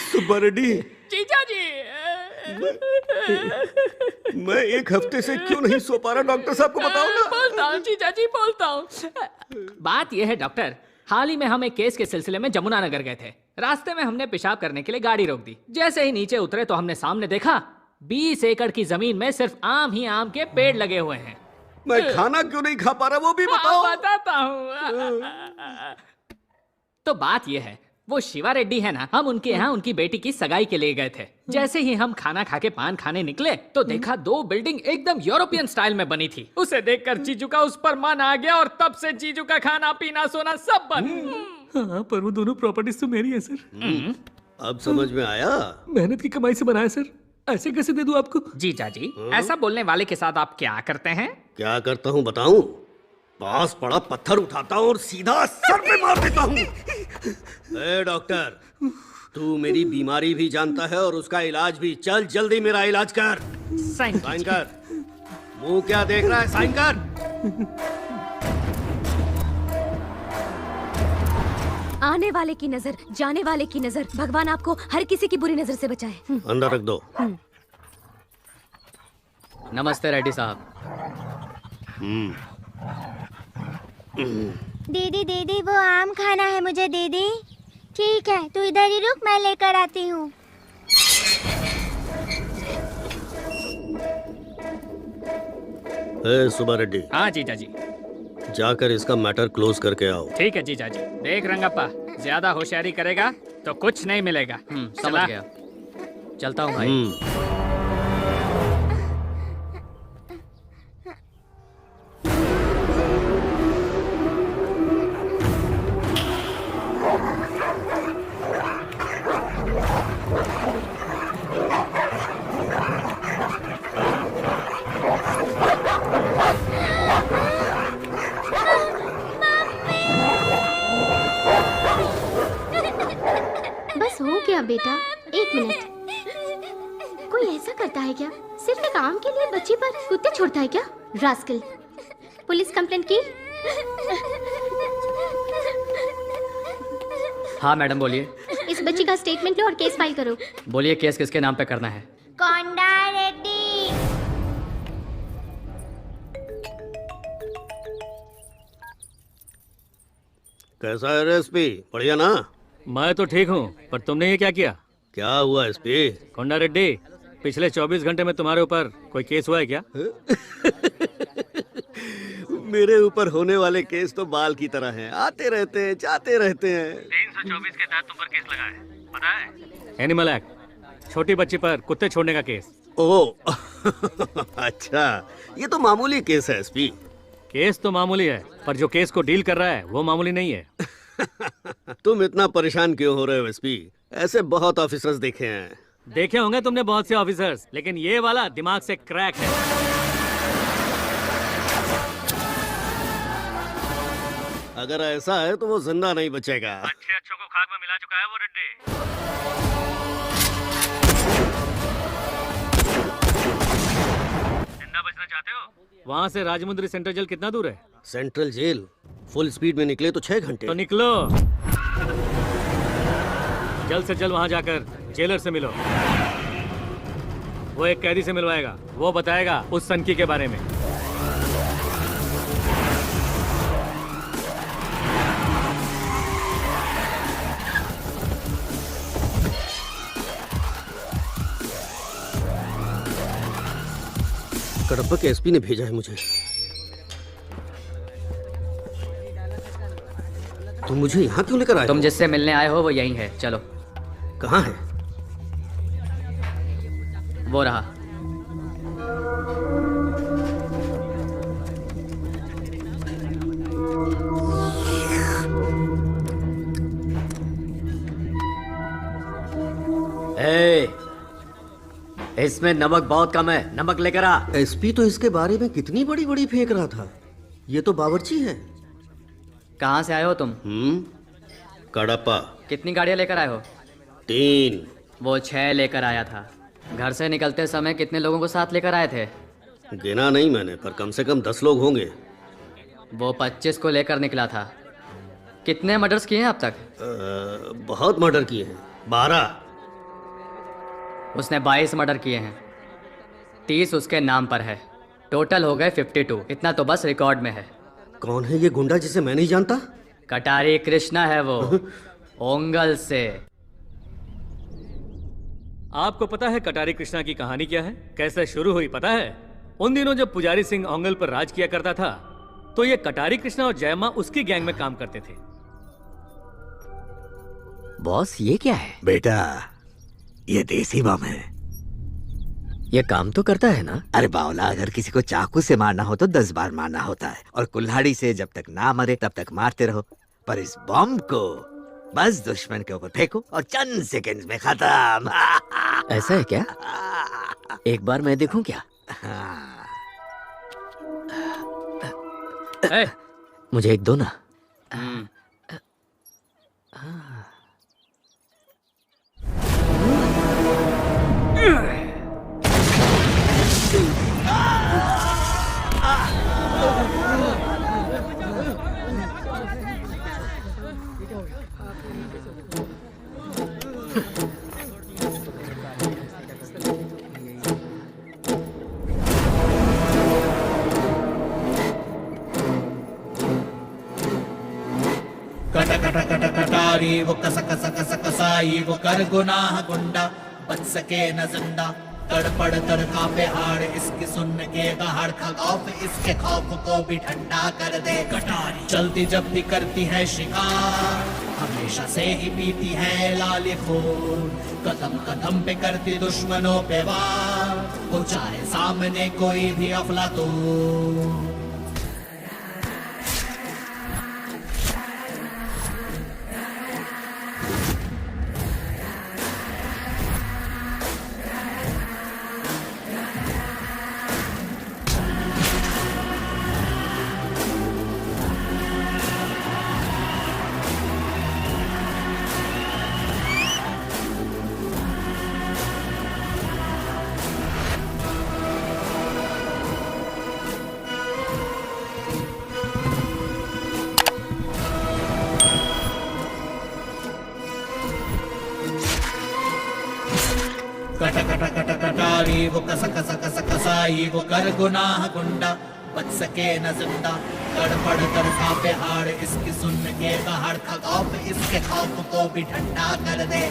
सुब्बा रेड्डी, जीजा जी। मैं 1 हफ्ते से क्यों नहीं सो पा रहा, डॉक्टर साहब को बताओ ना। बोलता हूँ जीजा जी, बोलता हूँ। बात यह है डॉक्टर, हाल ही में हम एक केस के सिलसिले में जमुनानगर गए थे। रास्ते में हमने पेशाब करने के लिए गाड़ी रोक दी। जैसे ही नीचे उतरे तो हमने सामने देखा 20 एकड़ की जमीन में सिर्फ आम ही आम के पेड़ लगे हुए हैं। मैं खाना क्यों नहीं खा पा रहा वो भी बताओ। बताता हूँ। तो बात यह है, वो शिवा रेड्डी है ना, हम उनके यहाँ उनकी बेटी की सगाई के लिए गए थे। जैसे ही हम खाना खा के पान खाने निकले तो देखा 2 बिल्डिंग एकदम यूरोपियन स्टाइल में बनी थी। उसे देखकर जीजू का उस पर मन आ गया, और तब से जीजू का खाना पीना सोना सब बंद। हाँ, पर वो दोनों प्रॉपर्टीज तो मेरी है सर। अब समझ में आया। मेहनत की कमाई से बनाया सर, ऐसे कैसे दे दूं आपको? जीजा जी, ऐसा बोलने वाले के साथ आप क्या करते हैं? क्या करता हूँ बताऊं? पास पड़ा पत्थर उठाता हूँ और सीधा सर पे मार देता हूँ। ए डॉक्टर, तू मेरी बीमारी भी जानता है और उसका इलाज भी। चल जल्दी मेरा इलाज कर। साइन कर। मुंह क्या देख रहा है, साइन कर। आने वाले की नजर, जाने वाले की नजर, भगवान आपको हर किसी की बुरी नजर से बचाए। अंदर रख दो। नमस्ते रेड्डी साहब। दीदी दीदी वो आम खाना है मुझे दीदी। ठीक है, तू इधर ही रुक, मैं लेकर आती हूँ। सुब्बा रेड्डी। हाँ जीजा जी। जाकर इसका मैटर क्लोज करके आओ। ठीक है जीजा जी। देख रंगप्पा, ज्यादा होशियारी करेगा तो कुछ नहीं मिलेगा। समझ गया। चलता हूँ भाई। बस हो गया बेटा, 1 मिनट। कोई ऐसा करता है क्या? सिर्फ एक आम के लिए बच्ची पर कुत्ते छोड़ता है क्या? रास्कल। पुलिस कंप्लेंट की? हाँ मैडम बोलिए। इस बच्ची का स्टेटमेंट लो और केस फाइल करो। बोलिए केस किसके नाम पे करना है? कोंडा रेड्डी। कैसा है रे एसपी? बढ़िया ना? मैं तो ठीक हूँ, पर तुमने ये क्या किया? क्या हुआ एसपी? कोंडा रेड्डी, पिछले 24 घंटे में तुम्हारे ऊपर कोई केस हुआ है क्या? मेरे ऊपर होने वाले केस तो बाल की तरह हैं, आते रहते हैं, जाते रहते हैं। 324 के तहत तुम पर केस लगा है, पता है? एनिमल एक्ट, छोटी बच्ची पर कुत्ते छोड़ने का केस। ओ अच्छा, ये तो मामूली केस है एसपी। केस तो मामूली है, पर जो केस को डील कर रहा है वो मामूली नहीं है। तुम इतना परेशान क्यों हो रहे हो एसपी? ऐसे बहुत ऑफिसर्स देखे हैं। देखे होंगे तुमने बहुत से ऑफिसर्स, लेकिन ये वाला दिमाग से क्रैक है। अगर ऐसा है तो वो जिंदा नहीं बचेगा। अच्छे अच्छों को खाक में मिला चुका है वो रेड्डी। जिंदा बचना चाहते हो? वहाँ से राजमुंद्री सेंट्रल जेल कितना दूर है? सेंट्रल जेल फुल स्पीड में निकले तो 6 घंटे। तो निकलो, जल्द से जल्द वहाँ जाकर जेलर से मिलो। वो एक कैदी से मिलवाएगा, वो बताएगा उस सनकी के बारे में। कडप्पा के एसपी ने भेजा है मुझे। तुम मुझे यहाँ क्यों लेकर आए? तुम जिससे मिलने आए हो वो यहीं है, चलो। कहाँ है? वो रहा। इसमें नमक बहुत कम है, नमक लेकर आ। एसपी तो इसके बारे में कितनी बड़ी बड़ी फेंक रहा था। ये तो बावर्ची है। कहाँ से आए हो तुम? कडप्पा। कितनी गाड़ियाँ लेकर आए हो? 3। वो 6 लेकर आया था। घर से निकलते समय कितने लोगों को साथ लेकर आए थे? गिना नहीं मैंने, पर कम से कम 10 लोग होंगे। वो 25 को लेकर निकला था। कितने मर्डर्स किए हैं अब तक? बहुत मर्डर किए हैं, 12। उसने 22 मर्डर किए हैं, 30 उसके नाम पर है। टोटल हो गए 52। इतना तो बस रिकॉर्ड में है। कौन है ये गुंडा जिसे मैं नहीं जानता? कटारी कृष्णा है वो, ओंगल से। आपको पता है कटारी कृष्णा की कहानी क्या है, कैसे शुरू हुई पता है? उन दिनों जब पुजारी सिंह ओंगल पर राज किया करता था, तो ये कटारी कृष्णा और जयमा उसकी गैंग में काम करते थे। बॉस ये क्या है? बेटा ये देसी बम है। ये काम तो करता है ना? अरे बावला, अगर किसी को चाकू से मारना हो तो 10 बार मारना होता है, और कुल्हाड़ी से जब तक ना मरे तब तक मारते रहो। पर इस बम को बस दुश्मन के ऊपर फेंको और चंद सेकंड्स में खत्म। ऐसा है क्या? एक बार मैं देखूं क्या? मुझे एक दो ना। कट कट कट कटारी वो कस कस कस कसाई वो कर गुनाह गुंडा बच सके न जिंदा तड़पड़ तड़का पे हाड़ इसकी सुन के दहाड़ खौफ इसके खौफ को भी ठंडा कर दे। कटारी चलती जब भी करती है शिकार, हमेशा से ही पीती है लाली खून। कदम कदम पे करती दुश्मनों पे वार, हो चाहे सामने कोई भी अफलातून। कट कट कट कटारी वो कस कस कस कसाई वो कर गुनाह गुंडा बच सके न जिंदा तड़पड़ तड़का पे हाड़ इसकी सुन के दहाड़ खौफ इसके खौफ को भी ठंडा कर दे।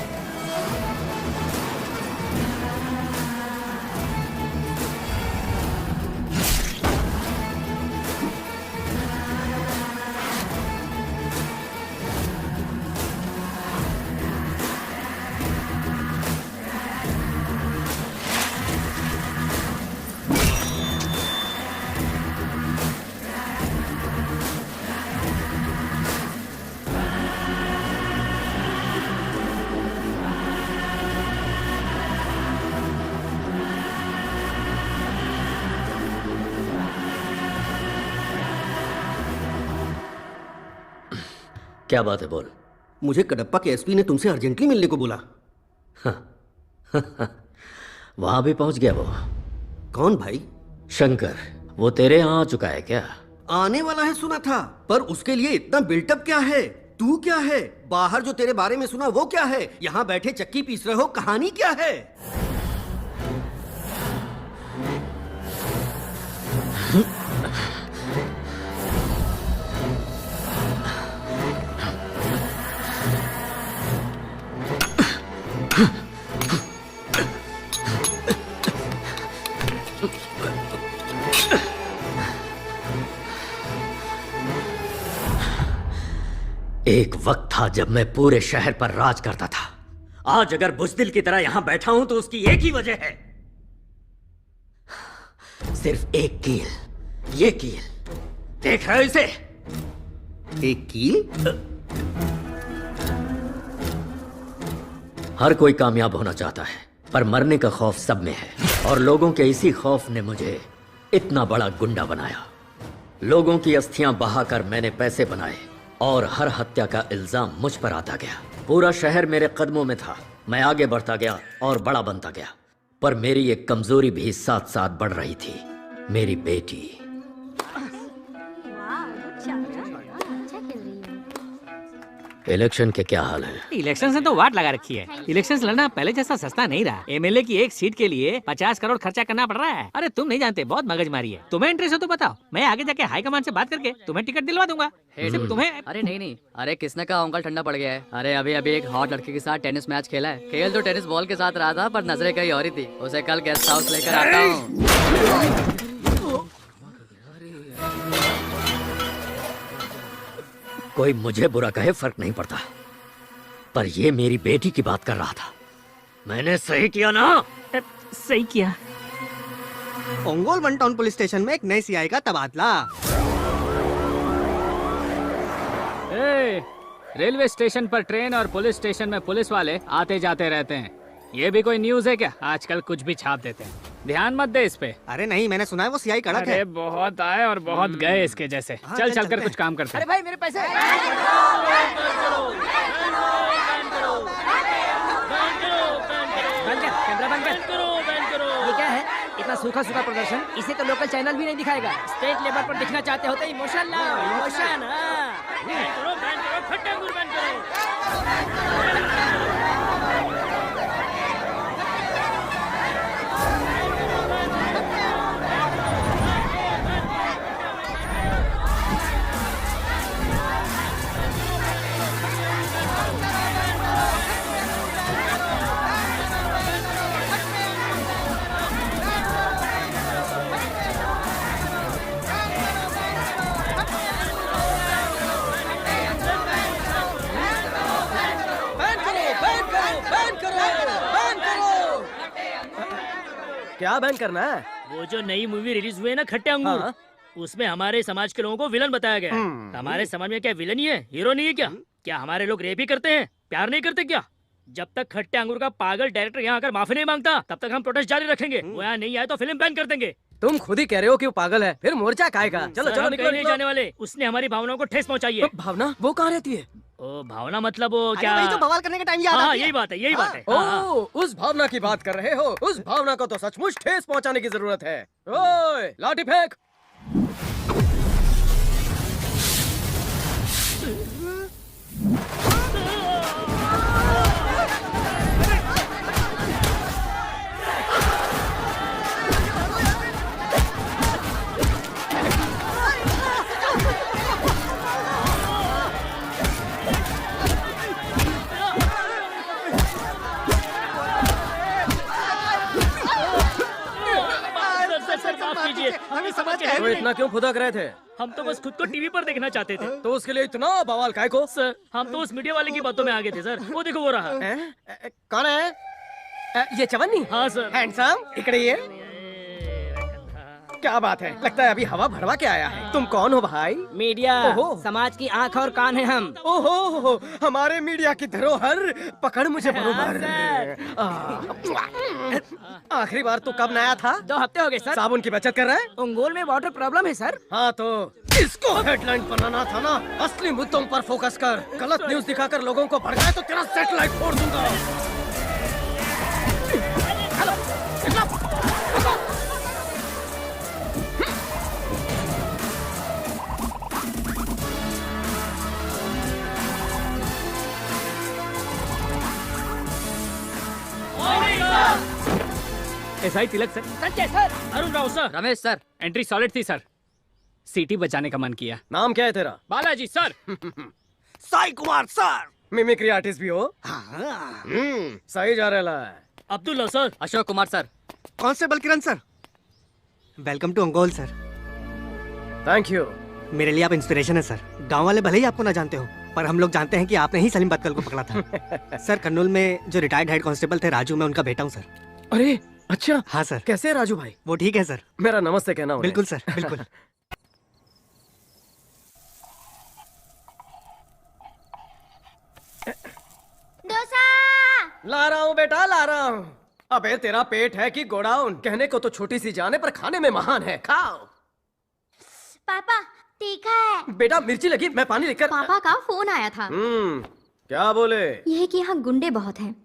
क्या बात है, बोल। मुझे कडप्पा के एसपी ने तुमसे अर्जेंटली मिलने को बोला। वहां भी पहुंच गया वो? कौन भाई? शंकर। वो तेरे यहाँ आ चुका है क्या? आने वाला है सुना था, पर उसके लिए इतना बिल्टअप क्या है? तू क्या है? बाहर जो तेरे बारे में सुना वो क्या है? यहाँ बैठे चक्की पीस रहे हो, कहानी क्या है? एक वक्त था जब मैं पूरे शहर पर राज करता था। आज अगर बुज़दिल की तरह यहां बैठा हूं तो उसकी एक ही वजह है, सिर्फ एक कील। ये कील देख रहे हो इसे? एक कील? हर कोई कामयाब होना चाहता है, पर मरने का खौफ सब में है, और लोगों के इसी खौफ ने मुझे इतना बड़ा गुंडा बनाया। लोगों की अस्थियां बहाकर मैंने पैसे बनाए और हर हत्या का इल्जाम मुझ पर आता गया। पूरा शहर मेरे कदमों में था। मैं आगे बढ़ता गया और बड़ा बनता गया, पर मेरी एक कमजोरी भी साथ साथ बढ़ रही थी, मेरी बेटी। इलेक्शन के क्या हाल है? इलेक्शन से तो वाट लगा रखी है। इलेक्शन लड़ना पहले जैसा सस्ता नहीं रहा। एमएलए की एक सीट के लिए 50 करोड़ खर्चा करना पड़ रहा है। अरे तुम नहीं जानते, बहुत मगजमारी है। तुम्हें इंटरेस्ट हो तो बताओ, मैं आगे जाके हाई कमान से बात करके तुम्हें टिकट दिलवा दूंगा। सिर्फ तुम्हें। अरे नहीं, अरे किसने कहा अंकल ठंडा पड़ गया है? अरे अभी एक हॉट लड़की के साथ टेनिस मैच खेला है। खेल तो टेनिस बॉल के साथ रहा था, पर नजरें कहीं और ही थी। उसे कल गेस्ट हाउस लेकर आता हूँ। कोई मुझे बुरा कहे फर्क नहीं पड़ता, पर ये मेरी बेटी की बात कर रहा था। मैंने सही किया ना? सही किया। Ongole one town police station में एक नए सीआई का तबादला। रेलवे स्टेशन पर ट्रेन और पुलिस स्टेशन में पुलिस वाले आते जाते रहते हैं। ये भी कोई न्यूज़ है क्या? आजकल कुछ भी छाप देते हैं। ध्यान मत दे इस पे। अरे नहीं, मैंने सुना है वो सीआई कड़क है। अरे बहुत आए और बहुत गए इसके जैसे। चल कर कुछ काम करते हैं। अरे भाई मेरे पैसे। ये क्या है? इतना सूखा प्रदर्शन, इसे तो लोकल चैनल भी नहीं दिखाएगा। स्टेट लेवल पर दिखना चाहते हो तो इमोशन लाओ, इमोशन। क्या बैन करना है? वो जो नई मूवी रिलीज हुई है ना, खट्टे अंगूर, उसमें हमारे समाज के लोगों को विलन बताया गया है। हमारे समाज में क्या विलन ही है, हीरो नहीं है क्या? क्या हमारे लोग रेप ही करते हैं, प्यार नहीं करते क्या? जब तक खट्टे अंगूर का पागल डायरेक्टर यहाँ आकर माफी नहीं मांगता, तब तक हम प्रोटेस्ट जारी रखेंगे। वो यहाँ नहीं आए तो फिल्म बैन कर देंगे। तुम खुद ही कह रहे हो कि वो पागल है, फिर मोर्चा काएगा। चलो चलो, कहीं नहीं जाने वाले। उसने हमारी भावनाओं को ठेस पहुँचाई है। भावना? वो कहाँ रहती है? ओ भावना मतलब वो क्या? वही जो बवाल करने के टाइम याद आती है। यही बात है, यही बात है। ओ, उस भावना की बात कर रहे हो? उस भावना को तो सचमुच ठेस पहुंचाने की जरूरत है। ओए, लाठी फेंक। हमें समझ तो इतना क्यों खुदक रहे थे? हम तो बस खुद को टीवी पर देखना चाहते थे। तो उसके लिए इतना बवाल काय को? सर, हम तो उस मीडिया वाले की बातों में आ गए थे सर। वो देखो वो रहा। कौन है? ये चवन्नी? हाँ सर। हैंडसम, इकड़े ये। क्या बात है, लगता है अभी हवा भरवा के आया है। तुम कौन हो भाई? मीडिया, समाज की आंख और कान है हम। ओहो, हमारे मीडिया की धरोहर, पकड़ मुझे बरोबर। आखिरी बार तू कब नया था? 2 हफ्ते हो गए सर। साबुन की बचत कर रहा है? ओंगोल में वाटर प्रॉब्लम है सर। हाँ तो इसको हेडलाइन बनाना था ना, असली मुद्दों पर फोकस कर। गलत न्यूज दिखाकर लोगों को भड़काए तो तेरा सैटेलाइट फोड़ दूंगा। SI Tilak sir. Sanjay sir. Arun Rao sir. Ramesh sir, entry solid थी सर। सीटी बचाने का मन किया। नाम क्या है तेरा? Balaji sir. Sai Kumar sir. Mimicry artist भी हो? सही जा रहा है। Abdullah sir. Ashok Kumar sir. Constable Kiran sir. Welcome to Ongole sir. Thank you. मेरे लिए आप इंस्पिरेशन है सर। गांव वाले भले ही आपको ना जानते हो, पर हम लोग जानते हैं कि आपने ही सलीम बदकल को पकड़ा था। सर, कर्नूल में जो रिटायर्ड हेड कांस्टेबल थे राजू, मैं उनका बेटा हूँ सर। अरे अच्छा। हाँ सर। कैसे है राजू भाई? वो ठीक है सर। मेरा नमस्ते कहना उन्हें। बिल्कुल सर, बिल्कुल। डोसा ला रहा हूँ बेटा, ला रहा हूँ। अबे तेरा पेट है कि गोडाउन? कहने को तो छोटी सी जान है, पर खाने में महान है। खाओ। पापा तीखा है। बेटा मिर्ची लगी, मैं पानी लेकर। पापा का फोन आया था। क्या बोले? यह कि यहाँ गुंडे बहुत हैं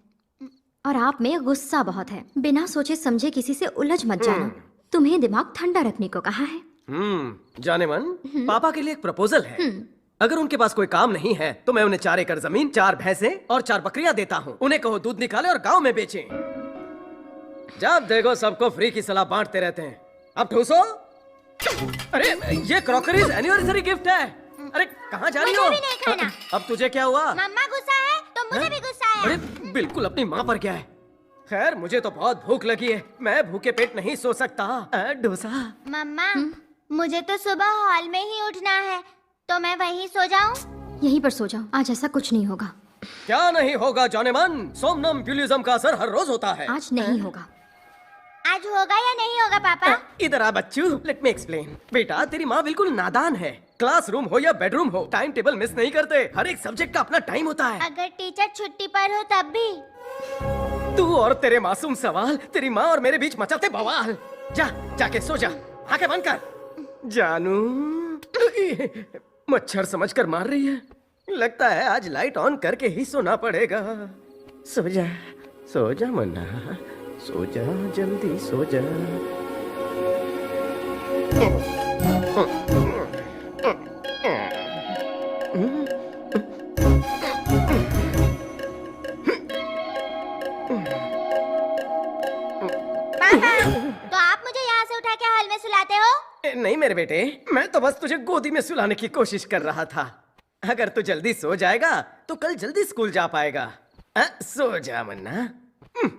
और आप में गुस्सा बहुत है। बिना सोचे समझे किसी से उलझ मत जाना। तुम्हें दिमाग ठंडा रखने को कहा है। जाने मन, पापा के लिए एक प्रपोजल है। अगर उनके पास कोई काम नहीं है तो मैं उन्हें 4 एकड़ जमीन, 4 भैंसें और 4 बकरियां देता हूँ। उन्हें कहो दूध निकाले और गांव में बेचें। जब देखो सबको फ्री की सलाह बांटते रहते हैं। अब ठूसो। अरे ये क्रॉकरीज एनिवर्सरी गिफ्ट है। अरे कहाँ जा रही हो? मुझे भी नहीं खाना। अब तुझे क्या हुआ? मम्मा गुस्सा है तो मुझे भी गुस्सा है। अरे बिल्कुल अपनी माँ पर क्या है। खैर मुझे तो बहुत भूख लगी है, मैं भूखे पेट नहीं सो सकता। डोसा। मम्मा मुझे तो सुबह हॉल में ही उठना है, तो मैं वहीं सो जाऊं? यहीं पर सो जाओ, आज ऐसा कुछ नहीं होगा। क्या नहीं होगा जाने मन? सोमनम्बुलिज्म का असर हर रोज होता है। आज नहीं होगा। आज होगा या नहीं होगा पापा? इधर आ बच्चू, लेट मी एक्सप्लेन। बेटा तेरी माँ बिल्कुल नादान है। क्लासरूम हो या बेडरूम हो, टाइम टेबल मिस नहीं करते। हर एक सब्जेक्ट का अपना टाइम होता है। अगर टीचर छुट्टी पर हो तब भी? तू और तेरे मासूम सवाल तेरी माँ और मेरे बीच मचाते बवाल। जा जाके सो जा, आंखें बंद कर। जानू मच्छर समझकर मार रही है। लगता है आज लाइट ऑन करके ही सोना पड़ेगा। सो जा, सो जा मन्ना, सो जा, जल्दी सो जा। तो आप मुझे यहाँ से उठा के हॉल में सुलाते हो? नहीं मेरे बेटे, मैं तो बस तुझे गोदी में सुलाने की कोशिश कर रहा था। अगर तू जल्दी सो जाएगा तो कल जल्दी स्कूल जा पाएगा। सो जा मन्ना।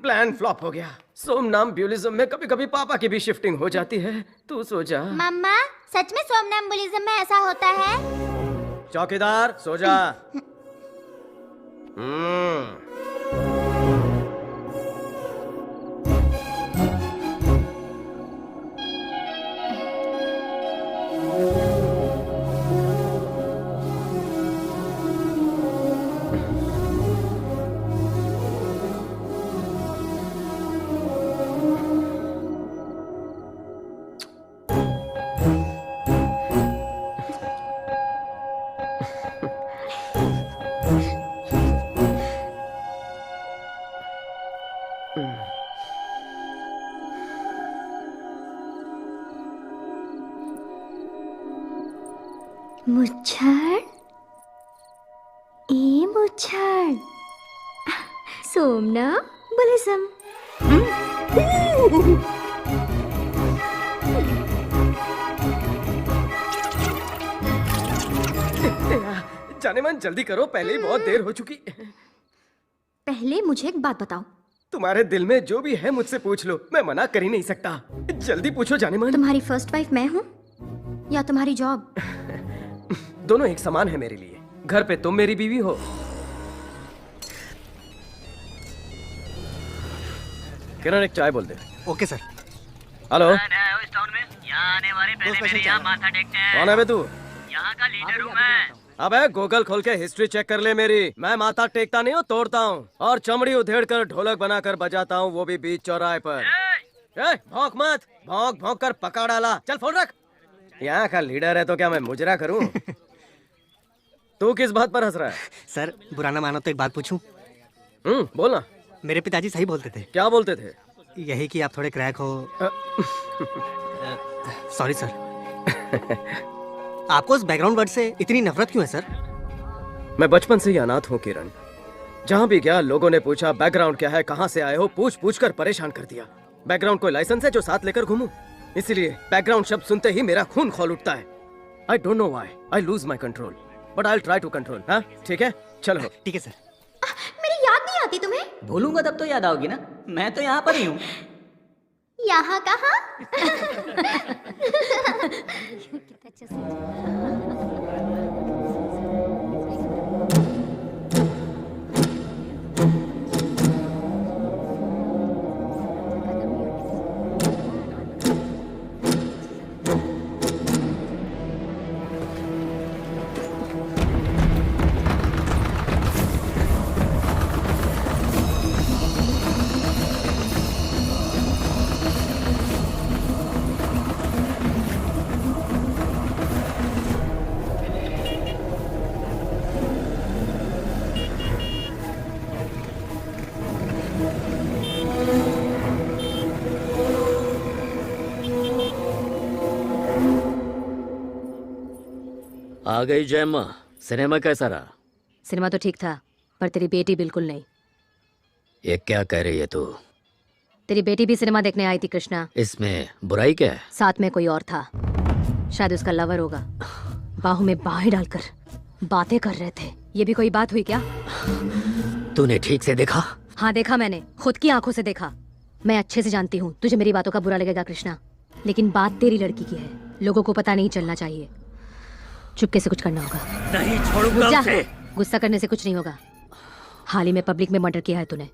प्लान फ्लॉप हो गया। सोमनम्बुलिज्म में कभी कभी पापा की भी शिफ्टिंग हो जाती है। तू सो जा। मम्मा सच में सोमनम्बुलिज्म में ऐसा होता है? चौकीदार सो जा। मुच्छड़ ए मुच्छड़ सोमनम्बुलिज्म। जाने मन जल्दी करो, पहले ही बहुत देर हो चुकी। पहले मुझे एक बात बताओ। तुम्हारे दिल में जो भी है मुझसे पूछ लो, मैं मना कर ही नहीं सकता। जल्दी पूछो जाने मन। तुम्हारी फर्स्ट वाइफ मैं हूँ या तुम्हारी जॉब? दोनों एक समान है मेरे लिए। घर पे तुम मेरी बीवी हो। किरण एक चाय बोल दे। Okay sir. हेलो। इस टाउन में यहाँ आने वाले पहले मेरे यहाँ माथा टेकते हैं। कौन है बे तू? यहाँ का लीडर हूँ मैं। अबे गूगल खोल के हिस्ट्री चेक कर ले मेरी। मैं माथा टेकता नहीं हूँ, तोड़ता हूँ। और चमड़ी उधेड़ कर ढोलक बनाकर बजाता हूँ, वो भी बीच चौराहे पर। भौंक मत, भौंक भौंक कर पका डाला। चल फोन रख। यहाँ का लीडर है तो क्या मैं मुजरा करूं? तू किस बात पर हंस रहा है? सर बुरा ना मानो तो एक बात पूछूं? बोलना। मेरे पिताजी सही बोलते थे। क्या बोलते थे? यही कि आप थोड़े क्रैक हो। Sorry sir. आपको उस बैकग्राउंड वर्ड से इतनी नफरत क्यों है सर? मैं बचपन से ही अनाथ हूँ किरण। जहाँ भी गया लोगों ने पूछा बैकग्राउंड क्या है, कहाँ से आए हो, पूछ पूछ कर परेशान कर दिया। बैकग्राउंड कोई लाइसेंस है जो साथ लेकर घूमूं? इसीलिए बैकग्राउंड शब्द सुनते ही मेरा खून खौल उठता है। I don't know why I lose my control but I try to control. हाँ ठीक है, चलो। ठीक है सर। मेरी याद नहीं आती तुम्हें? भूलूंगा तब तो याद आओगी ना, मैं तो यहाँ पर ही हूँ। यहाँ कहाँ? आ गई जयम्मा। सिनेमा कैसा रहा? सिनेमा तो ठीक था पर तेरी बेटी बिल्कुल नहीं। ये क्या कह रही है तू? तेरी बेटी भी सिनेमा देखने आई थी कृष्णा। इसमें बुराई क्या है? साथ में कोई और था, शायद उसका लवर होगा। बाहों में बाहें डालकर बातें कर रहे थे। ये भी कोई बात हुई क्या? तूने ठीक से देखा? हाँ देखा, मैंने खुद की आंखों से देखा। मैं अच्छे से जानती हूँ तुझे मेरी बातों का बुरा लगेगा कृष्णा, लेकिन बात तेरी लड़की की है। लोगों को पता नहीं चलना चाहिए। चुपके से कुछ करना होगा। नहीं छोड़ूंगा उसे। गुस्सा करने से कुछ नहीं होगा। हाल ही में पब्लिक में मर्डर किया है तूने,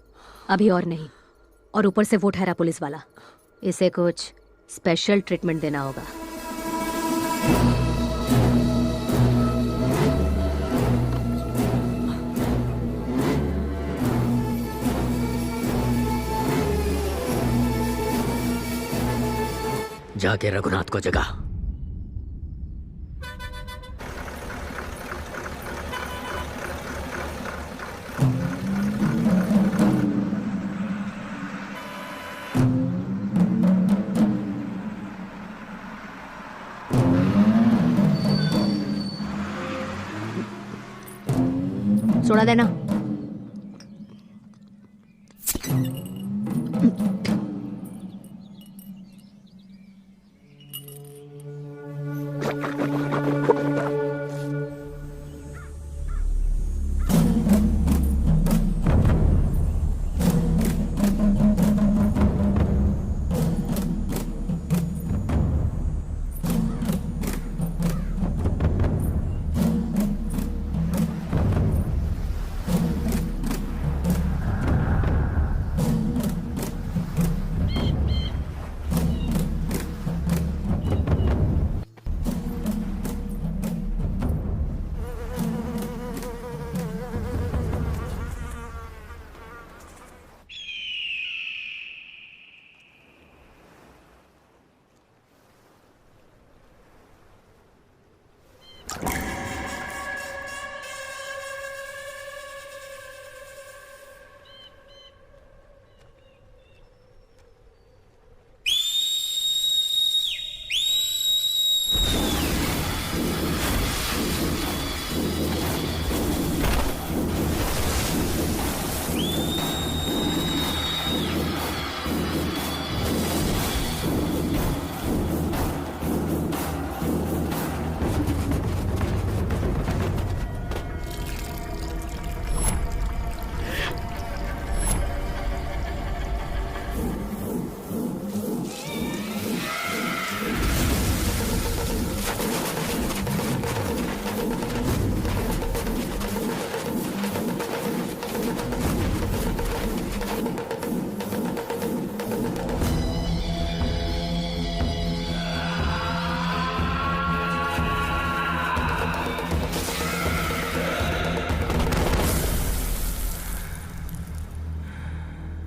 अभी और नहीं। और ऊपर से वो ठहरा पुलिस वाला। इसे कुछ स्पेशल ट्रीटमेंट देना होगा। जाके रघुनाथ को जगा। सोडा देना।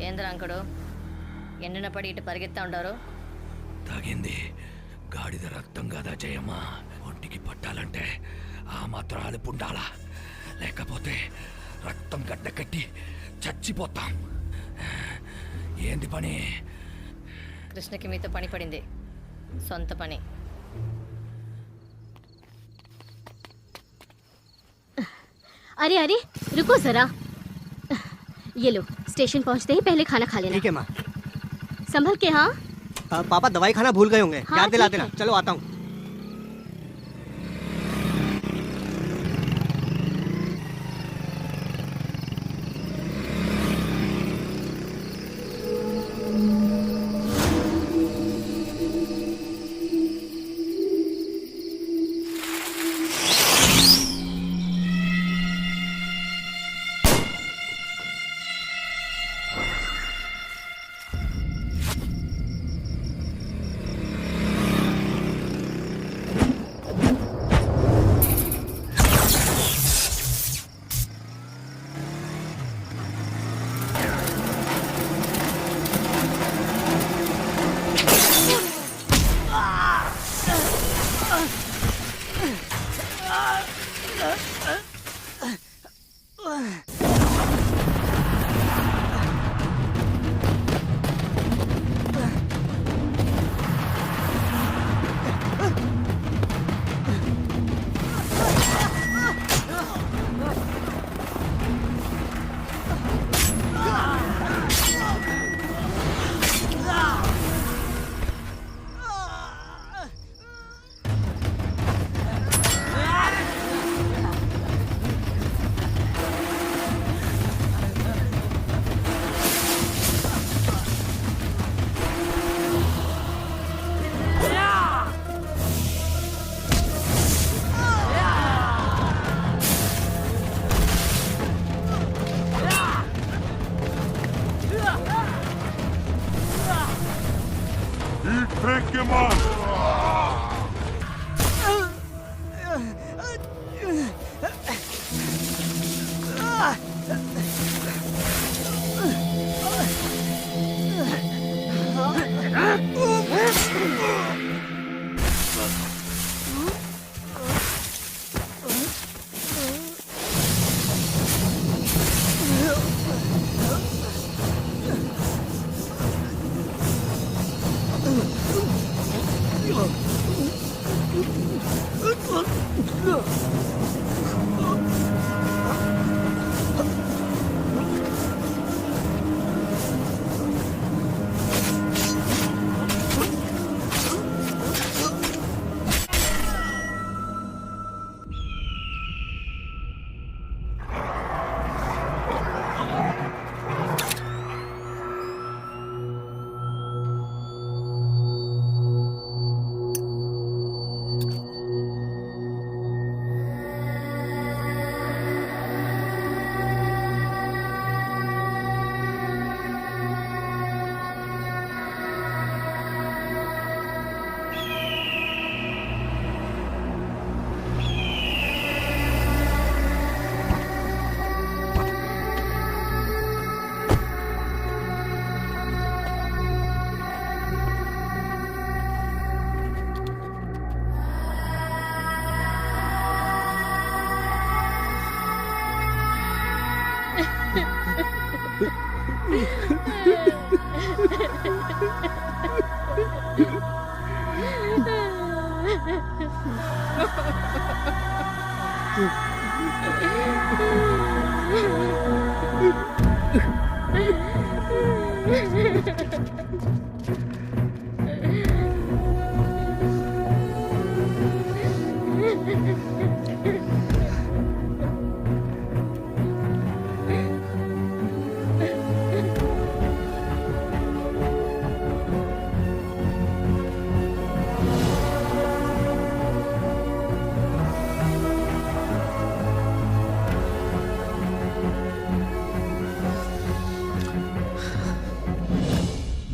ఏంద్రా అంకుడు ఎండిన పడి ఇటు పరిగెత్తా ఉండారు? తాగింది గాడిద రక్తం కదా జయమ్మ, ఒంటికి పట్టాలంటే ఆ మాత్రాలు పుండాలా, లేకపోతే రక్తం గడ్డకట్టి చచ్చిపోతాం. ఏంది పని? కృష్ణకి మీతో పని పడింది, సొంత పని. अरे अरे रुको जरा, ये लो, स्टेशन पहुंचते ही पहले खाना खा लेना। ठीक है माँ। संभल के। हाँ पापा दवाई खाना भूल गए होंगे, हाँ, याद दिला ठीक देना। है। चलो आता हूँ।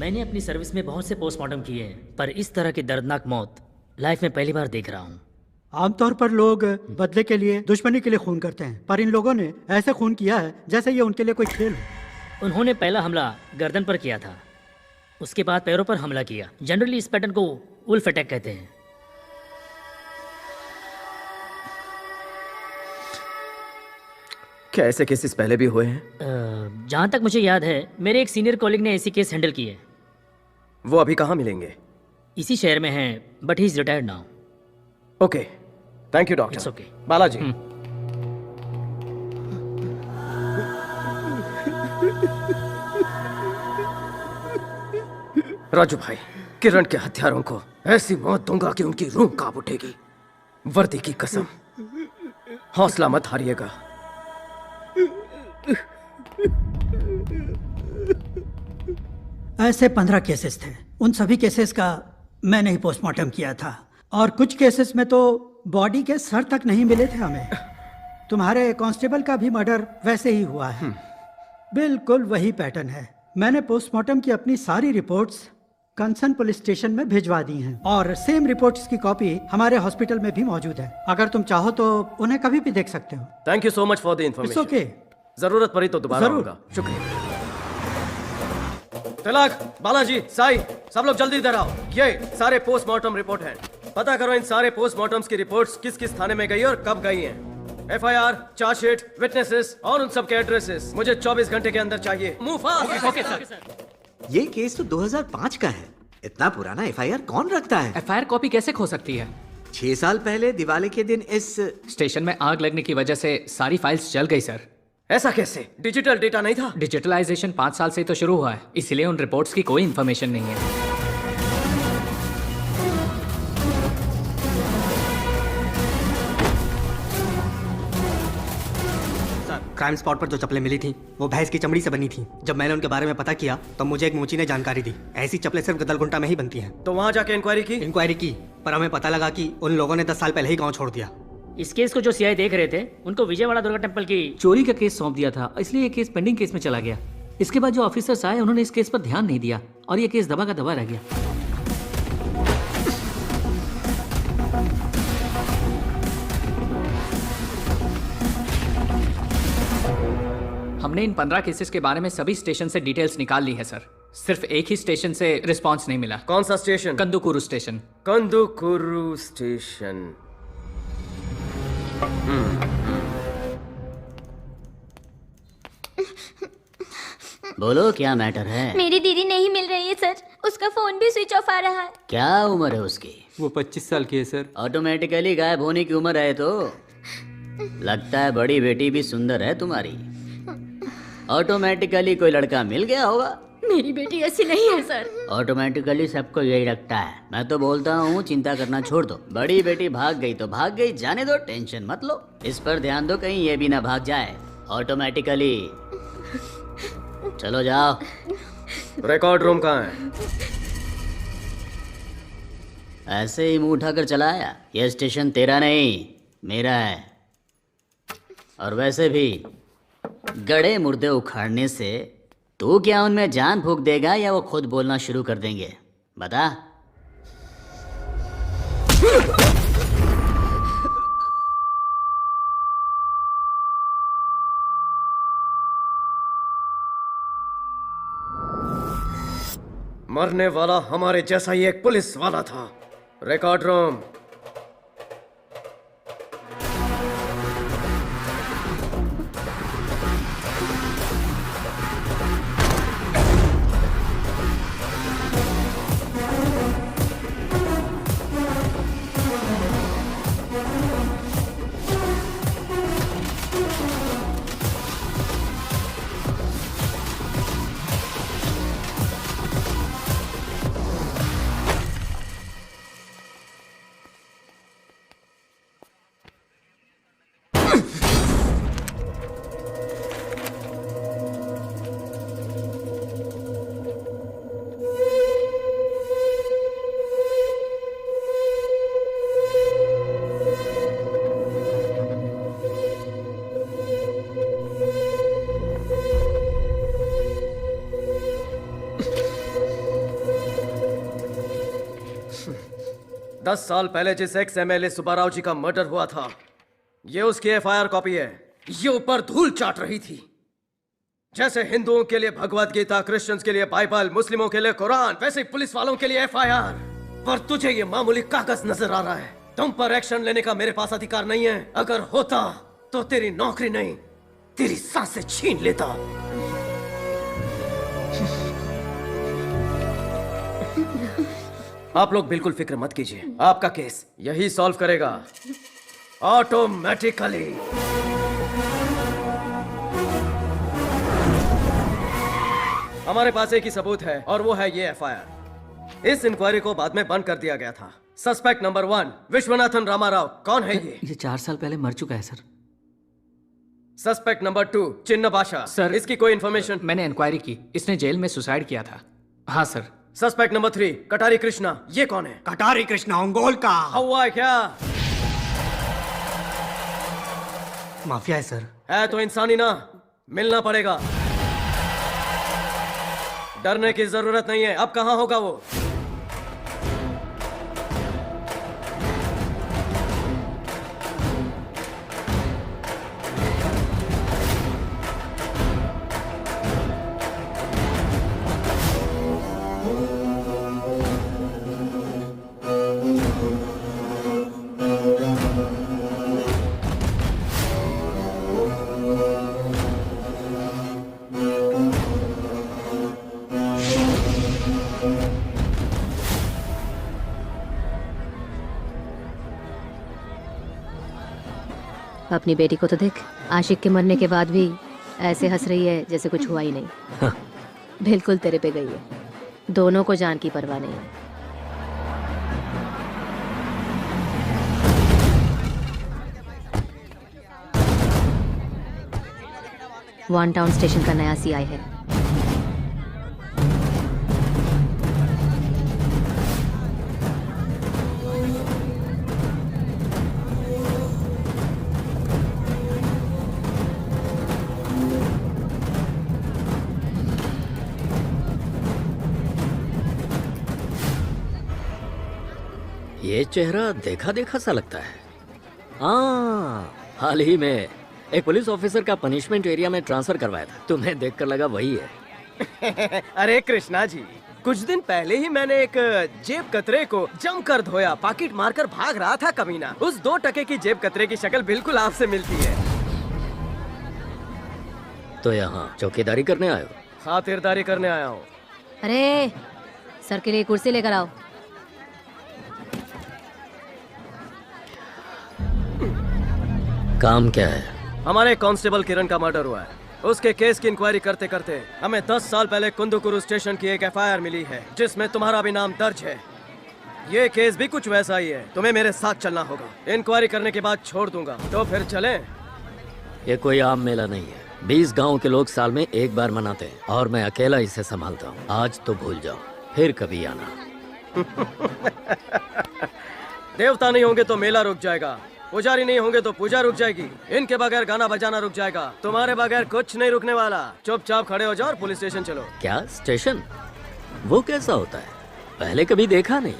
मैंने अपनी सर्विस में बहुत से पोस्टमार्टम किए हैं, पर इस तरह की दर्दनाक मौत लाइफ में पहली बार देख रहा हूँ। आमतौर पर लोग बदले के लिए, दुश्मनी के लिए खून करते हैं, पर इन लोगों ने ऐसे खून किया है जैसे ये उनके लिए कोई खेल हो। उन्होंने पहला हमला गर्दन पर किया था, उसके बाद पैरों पर हमला किया। जनरली इस पैटर्न को उल्फ अटैक कहते हैं। क्या ऐसे केसेस पहले भी हुए हैं? जहाँ तक मुझे याद है मेरे एक सीनियर कॉलीग ने ऐसी केस हैंडल किए। वो अभी कहाँ मिलेंगे? इसी शहर में हैं, but he is retired now. Okay, thank you doctor. It's okay. Balaji. Raju भाई, किरण के हत्यारों को ऐसी मौत दूंगा कि उनकी रूह कांप उठेगी। वर्दी की कसम, हौसला मत हारिएगा। ऐसे 15 केसेस थे। उन सभी केसेस का मैंने ही पोस्टमार्टम किया था, और कुछ केसेस में तो बॉडी के सर तक नहीं मिले थे हमें। तुम्हारे कांस्टेबल का भी मर्डर वैसे ही हुआ है। बिल्कुल वही पैटर्न है। मैंने पोस्टमार्टम की अपनी सारी रिपोर्ट्स कंसर्न पुलिस स्टेशन में भिजवा दी हैं, और सेम रिपोर्ट्स की कॉपी हमारे हॉस्पिटल में भी मौजूद है। अगर तुम चाहो तो उन्हें कभी भी देख सकते हो। Thank you so much for the information. It's okay. जरूरत पड़ी तो दोबारा जरूर। होगा। शुक्रिया। तिलक, बालाजी, साई, सब लोग जल्दी इधर आओ। ये सारे पोस्टमार्टम रिपोर्ट हैं। पता करो इन सारे पोस्टमार्टम्स की रिपोर्ट्स किस किस थाने में गई और कब गई हैं। एफआईआर, चार्जशीट, विटनेसेस और उन सब के एड्रेसेस मुझे 24 घंटे के अंदर चाहिए। Move fast. Okay sir. ये केस तो 2005 का है। इतना पुराना एफआईआर कौन रखता है? एफआईआर कॉपी कैसे खो सकती है? 6 साल पहले दिवाली के दिन इस स्टेशन में आग लगने की वजह से सारी फाइल्स जल गई सर। ऐसा कैसे? डिजिटल डेटा नहीं था? डिजिटलाइजेशन 5 साल से ही तो शुरू हुआ है, इसलिए उन रिपोर्ट्स की कोई इन्फॉर्मेशन नहीं है। क्राइम स्पॉट पर जो चप्पलें मिली थी वो भैंस की चमड़ी से बनी थी। जब मैंने उनके बारे में पता किया तो मुझे एक मोची ने जानकारी दी, ऐसी चप्पलें सिर्फ गदलगुंटा में ही बनती हैं। तो वहाँ जाके इंक्वायरी की? पर हमें पता लगा कि उन लोगों ने 10 साल पहले ही गांव छोड़ दिया। इस केस को जो सीआई देख रहे थे उनको विजयवाड़ा दुर्गा टेम्पल की चोरी का केस सौंप दिया था, इसलिए ये केस पेंडिंग केस में चला गया। इसके बाद जो ऑफिसर्स आए उन्होंने इस केस पर ध्यान नहीं दिया और ये केस दबा का दबा रह गया। हमने इन 15 केसेस के बारे में सभी स्टेशन से डिटेल्स निकाल ली है सर। सिर्फ एक ही स्टेशन से रिस्पांस नहीं मिला। कौन सा स्टेशन? कंदुकुरु स्टेशन। कंदुकुरु स्टेशन। बोलो क्या मैटर है? मेरी दीदी नहीं मिल रही है सर, उसका फोन भी स्विच ऑफ आ रहा है। क्या उम्र है उसकी? वो 25 साल की है सर। ऑटोमेटिकली गायब होने की उम्र है तो लगता है बड़ी बेटी भी सुंदर है तुम्हारी। ऑटोमेटिकली कोई लड़का मिल गया होगा। मेरी बेटी ऐसी नहीं है सर। ऑटोमेटिकली सबको यही लगता है। मैं तो बोलता हूँ चिंता करना छोड़ दो। बड़ी बेटी भाग गई तो भाग गई, जाने दो, टेंशन मत लो। इस पर ध्यान दो कहीं ये भी ना भाग जाए ऑटोमेटिकली। चलो जाओ। रिकॉर्ड रूम कहाँ है? ऐसे ही मुंह उठाकर चला आया। यह स्टेशन तेरा नहीं मेरा है। और वैसे भी गड़े मुर्दे उखाड़ने से तू क्या उनमें जान फूंक देगा या वो खुद बोलना शुरू कर देंगे? बता। मरने वाला हमारे जैसा ही एक पुलिस वाला था। Record room. दस साल पहले जिस एक्स एमएलए सुब्बाराव जी का मर्डर हुआ था, ये उसकी एफआईआर कॉपी है। ये ऊपर धूल चाट रही थी। जैसे हिंदुओं के लिए भगवत गीता, क्रिश्चियंस के लिए बाइबल, मुस्लिमों के लिए कुरान, वैसे पुलिस वालों के लिए एफआईआर। पर तुझे ये मामूली कागज नजर आ रहा है। तुम पर एक्शन लेने का मेरे पास अधिकार नहीं है। अगर होता तो तेरी नौकरी नहीं, तेरी सांसें छीन लेता। आप लोग बिल्कुल फिक्र मत कीजिए, आपका केस यही सॉल्व करेगा ऑटोमेटिकली। हमारे पास एक ही सबूत है और वो है ये एफआईआर। इस इंक्वायरी को बाद में बंद कर दिया गया था। Suspect number 1 Vishwanathan Ramarao. कौन है ये 4 साल पहले मर चुका है सर। सस्पेक्ट नंबर 2 चिन्ना बादशाह। सर, इसकी कोई इन्फॉर्मेशन? मैंने इंक्वायरी की, इसने जेल में सुसाइड किया था। हाँ सर। सस्पेक्ट नंबर 3 कटारी कृष्णा। ये कौन है? कटारी कृष्णा अंगोल का हुआ है क्या? माफिया है सर। है तो इंसानी ना, मिलना पड़ेगा। डरने की जरूरत नहीं है। अब कहां होगा वो? अपनी बेटी को तो देख, आशिक के मरने के बाद भी ऐसे हंस रही है जैसे कुछ हुआ ही नहीं। बिल्कुल तेरे पे गई है। दोनों को जान की परवाह नहीं है। वन टाउन स्टेशन का नया सीआई है। ये चेहरा देखा देखा सा लगता है। हाँ, हाल ही में एक पुलिस ऑफिसर का पनिशमेंट एरिया में ट्रांसफर करवाया था। तुम्हें देखकर लगा वही है। अरे कृष्णा जी, कुछ दिन पहले ही मैंने एक जेब कतरे को जमकर धोया। पाकिट मारकर भाग रहा था कमीना। उस 2 टके की जेब कतरे की शक्ल बिल्कुल आपसे मिलती है। तो यहाँ चौकीदारी करने आए हो? खातिरदारी करने आया हूँ। अरे सर के लिए कुर्सी लेकर आओ। काम क्या है? हमारे कांस्टेबल किरण का मर्डर हुआ है। उसके केस की इंक्वायरी करते करते हमें 10 साल पहले कुंदुकुरु स्टेशन की एक एफआईआर मिली है जिसमें तुम्हारा भी नाम दर्ज है। ये केस भी कुछ वैसा ही है। तुम्हें मेरे साथ चलना होगा। इंक्वायरी करने के बाद छोड़ दूंगा। तो फिर चलें? ये कोई आम मेला नहीं है। 20 गांव के लोग साल में एक बार मनाते हैं और मैं अकेला इसे संभालता हूँ। आज तो भूल जाओ, फिर कभी आना। देवता नहीं होंगे तो मेला रुक जाएगा, पुजारी नहीं होंगे तो पूजा रुक जाएगी, इनके बगैर गाना बजाना रुक जाएगा, तुम्हारे बगैर कुछ नहीं रुकने वाला। चुपचाप खड़े हो जाओ और पुलिस स्टेशन चलो। क्या स्टेशन? वो कैसा होता है? पहले कभी देखा नहीं।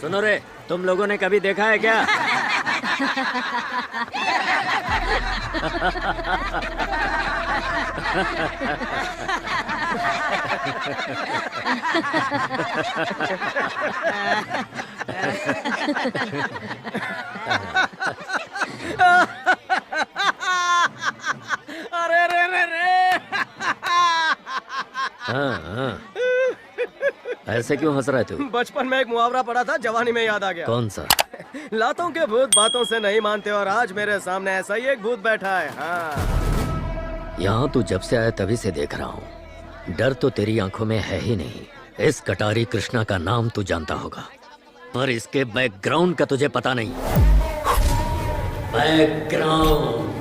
सुनो रे, तुम लोगों ने कभी देखा है क्या? अरे रे रे रे। हाँ। ऐसे क्यों हंस रहे थे? बचपन में एक मुहावरा पढ़ा था, जवानी में याद आ गया। कौन सा? लातों के भूत बातों से नहीं मानते और आज मेरे सामने ऐसा ही एक भूत बैठा है। हाँ। यहाँ तू जब से आया तभी से देख रहा हूँ। डर तो तेरी आंखों में है ही नहीं। इस कटारी कृष्णा का नाम तू जानता होगा, पर इसके बैकग्राउंड का तुझे पता नहीं। बैकग्राउंड।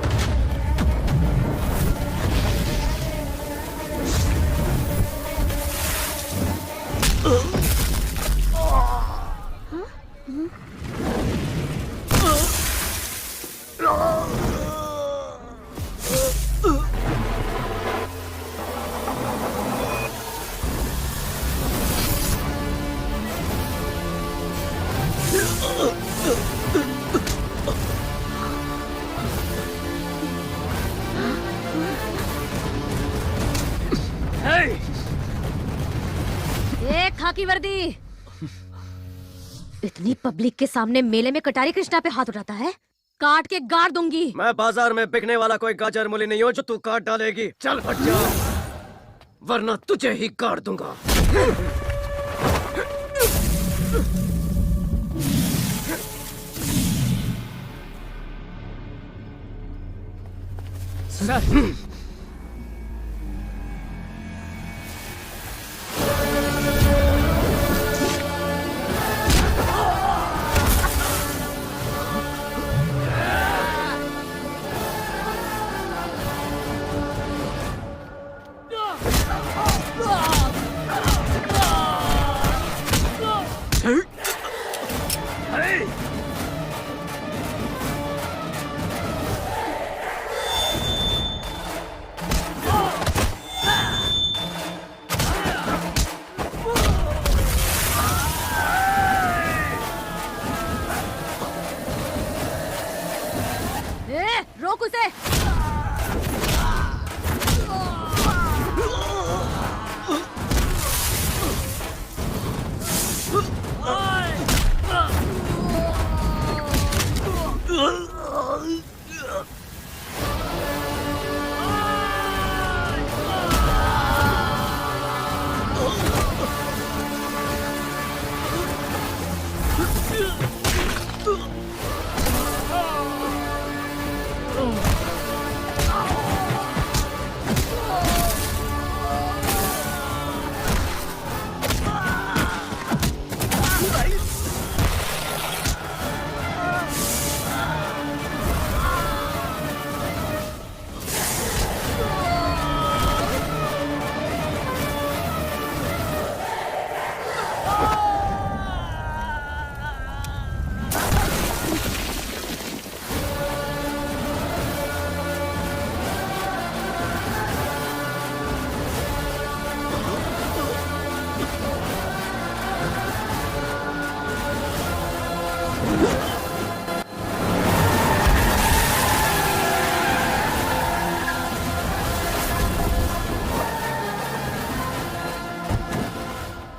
खाकी वर्दी, इतनी पब्लिक के सामने मेले में कटारी कृष्णा पे हाथ उठाता है, काट के गाड़ दूंगी। मैं बाजार में बिकने वाला कोई गाजर मूली नहीं हूँ जो तू काट डालेगी। चल हट जा, वरना तुझे ही काट दूंगा। सर रोक उसे।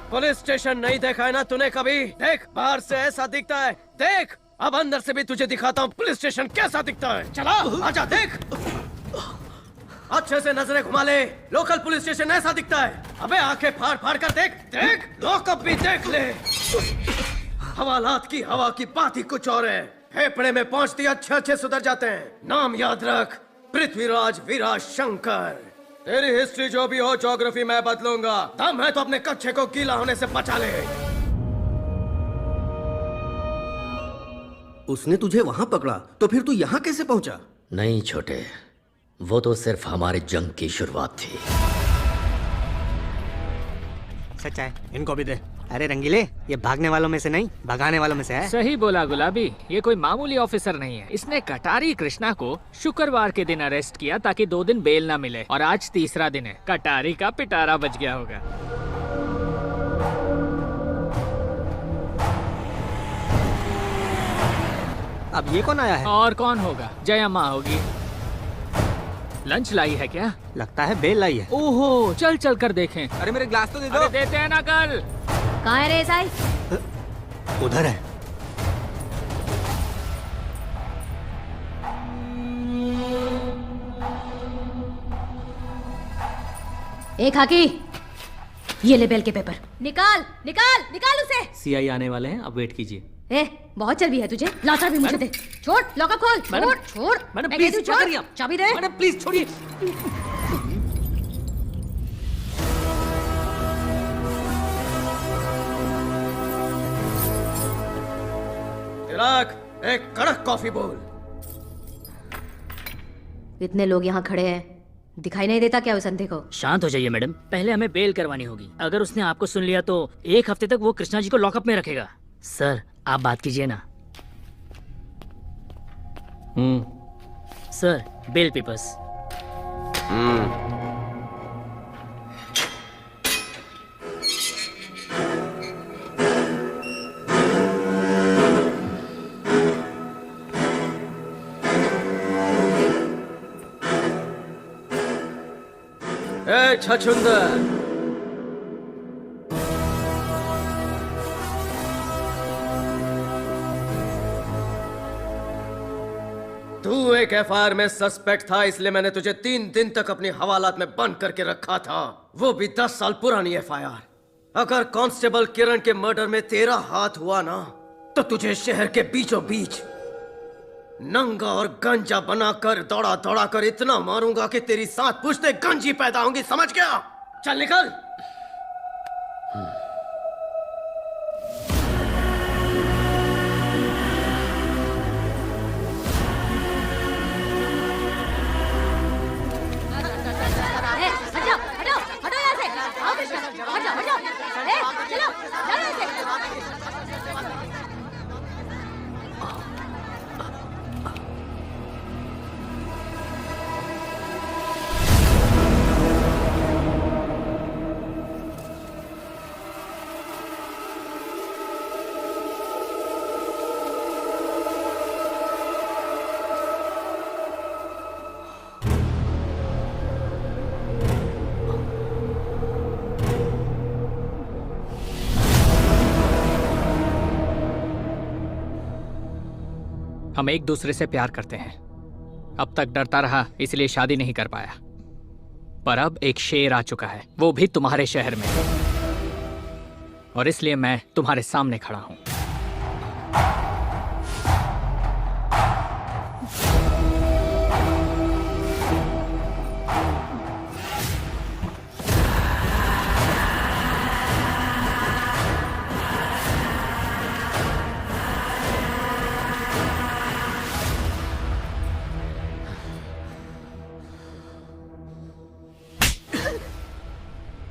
पुलिस स्टेशन नहीं देखा है ना तूने कभी? देख, बाहर से ऐसा दिखता है, देख। अब अंदर से भी तुझे दिखाता हूँ पुलिस स्टेशन कैसा दिखता है। चला, आजा, देख। अच्छे से नजरें घुमा ले, लोकल पुलिस स्टेशन ऐसा दिखता है। अबे आंखें फाड़ फाड़ कर देख, देख, लॉकअप भी देख ले। हवालात की हवा की बात ही कुछ और है। फेफड़े में पहुंचती अच्छे अच्छे सुधर जाते हैं। नाम याद रख, पृथ्वीराज वीरा शंकर। तेरी हिस्ट्री जो भी हो, ज्योग्राफी मैं बदलूंगा। दम है तो अपने कच्चे को गीला होने से बचा ले। उसने तुझे वहां पकड़ा तो फिर तू यहाँ कैसे पहुंचा? नहीं छोटे, वो तो सिर्फ हमारे जंग की शुरुआत थी। सच्चा है, इनको भी दे। अरे रंगीले, ये भागने वालों में से नहीं, भगाने वालों में से है। सही बोला गुलाबी, ये कोई मामूली ऑफिसर नहीं है। इसने कटारी कृष्णा को शुक्रवार के दिन अरेस्ट किया ताकि 2 दिन बेल ना मिले, और आज तीसरा दिन है। कटारी का पिटारा बच गया होगा। अब ये कौन आया है? और कौन होगा? जया माँ होगी। लंच लाई है क्या? लगता है बेल लाई है। ओहो, चल चल कर देखें। अरे मेरे ग्लास तो दे दो। अरे देते हैं ना कल। कहाँ है रे साई? उधर है। एक हाकी, ये ले बेल के पेपर। निकाल निकाल निकाल उसे। सीआई आने वाले हैं, अब वेट कीजिए। बहुत चर्बी है तुझे। लाचा भी मुझे दे। छोड़, लॉकअप खोल। छोड़ छोड़। मैडम मैं प्लीज, कहती हूँ, क्या कर रही छोड़। हैं आप? चाबी दे। मैडम प्लीज छोड़िए। चिराग, एक कड़क कॉफी बोल। इतने लोग यहाँ खड़े हैं, दिखाई नहीं देता क्या उस अंधे को? शांत हो जाइए मैडम, पहले हमें बेल करवानी होगी। अगर उसने आपको सुन लिया तो 1 हफ्ते तक वो कृष्णा जी को लॉकअप में रखेगा। सर आप बात कीजिए ना। Sir bail papers. ए छछुंदर, तू एक एफआईआर में सस्पेक्ट था, इसलिए मैंने तुझे 3 दिन तक अपनी हवालात में बंद करके रखा था, वो भी 10 साल पुरानी एफआईआर। अगर कांस्टेबल किरण के मर्डर में तेरा हाथ हुआ ना, तो तुझे शहर के बीचों बीच नंगा और गंजा बनाकर दौड़ा दौड़ा कर इतना मारूंगा कि तेरी 7 पुश्तें गंजी पैदा होंगी, समझ गया? चल निकल। हम एक दूसरे से प्यार करते हैं। अब तक डरता रहा, इसलिए शादी नहीं कर पाया। पर अब एक शेर आ चुका है, वो भी तुम्हारे शहर में, और इसलिए मैं तुम्हारे सामने खड़ा हूं।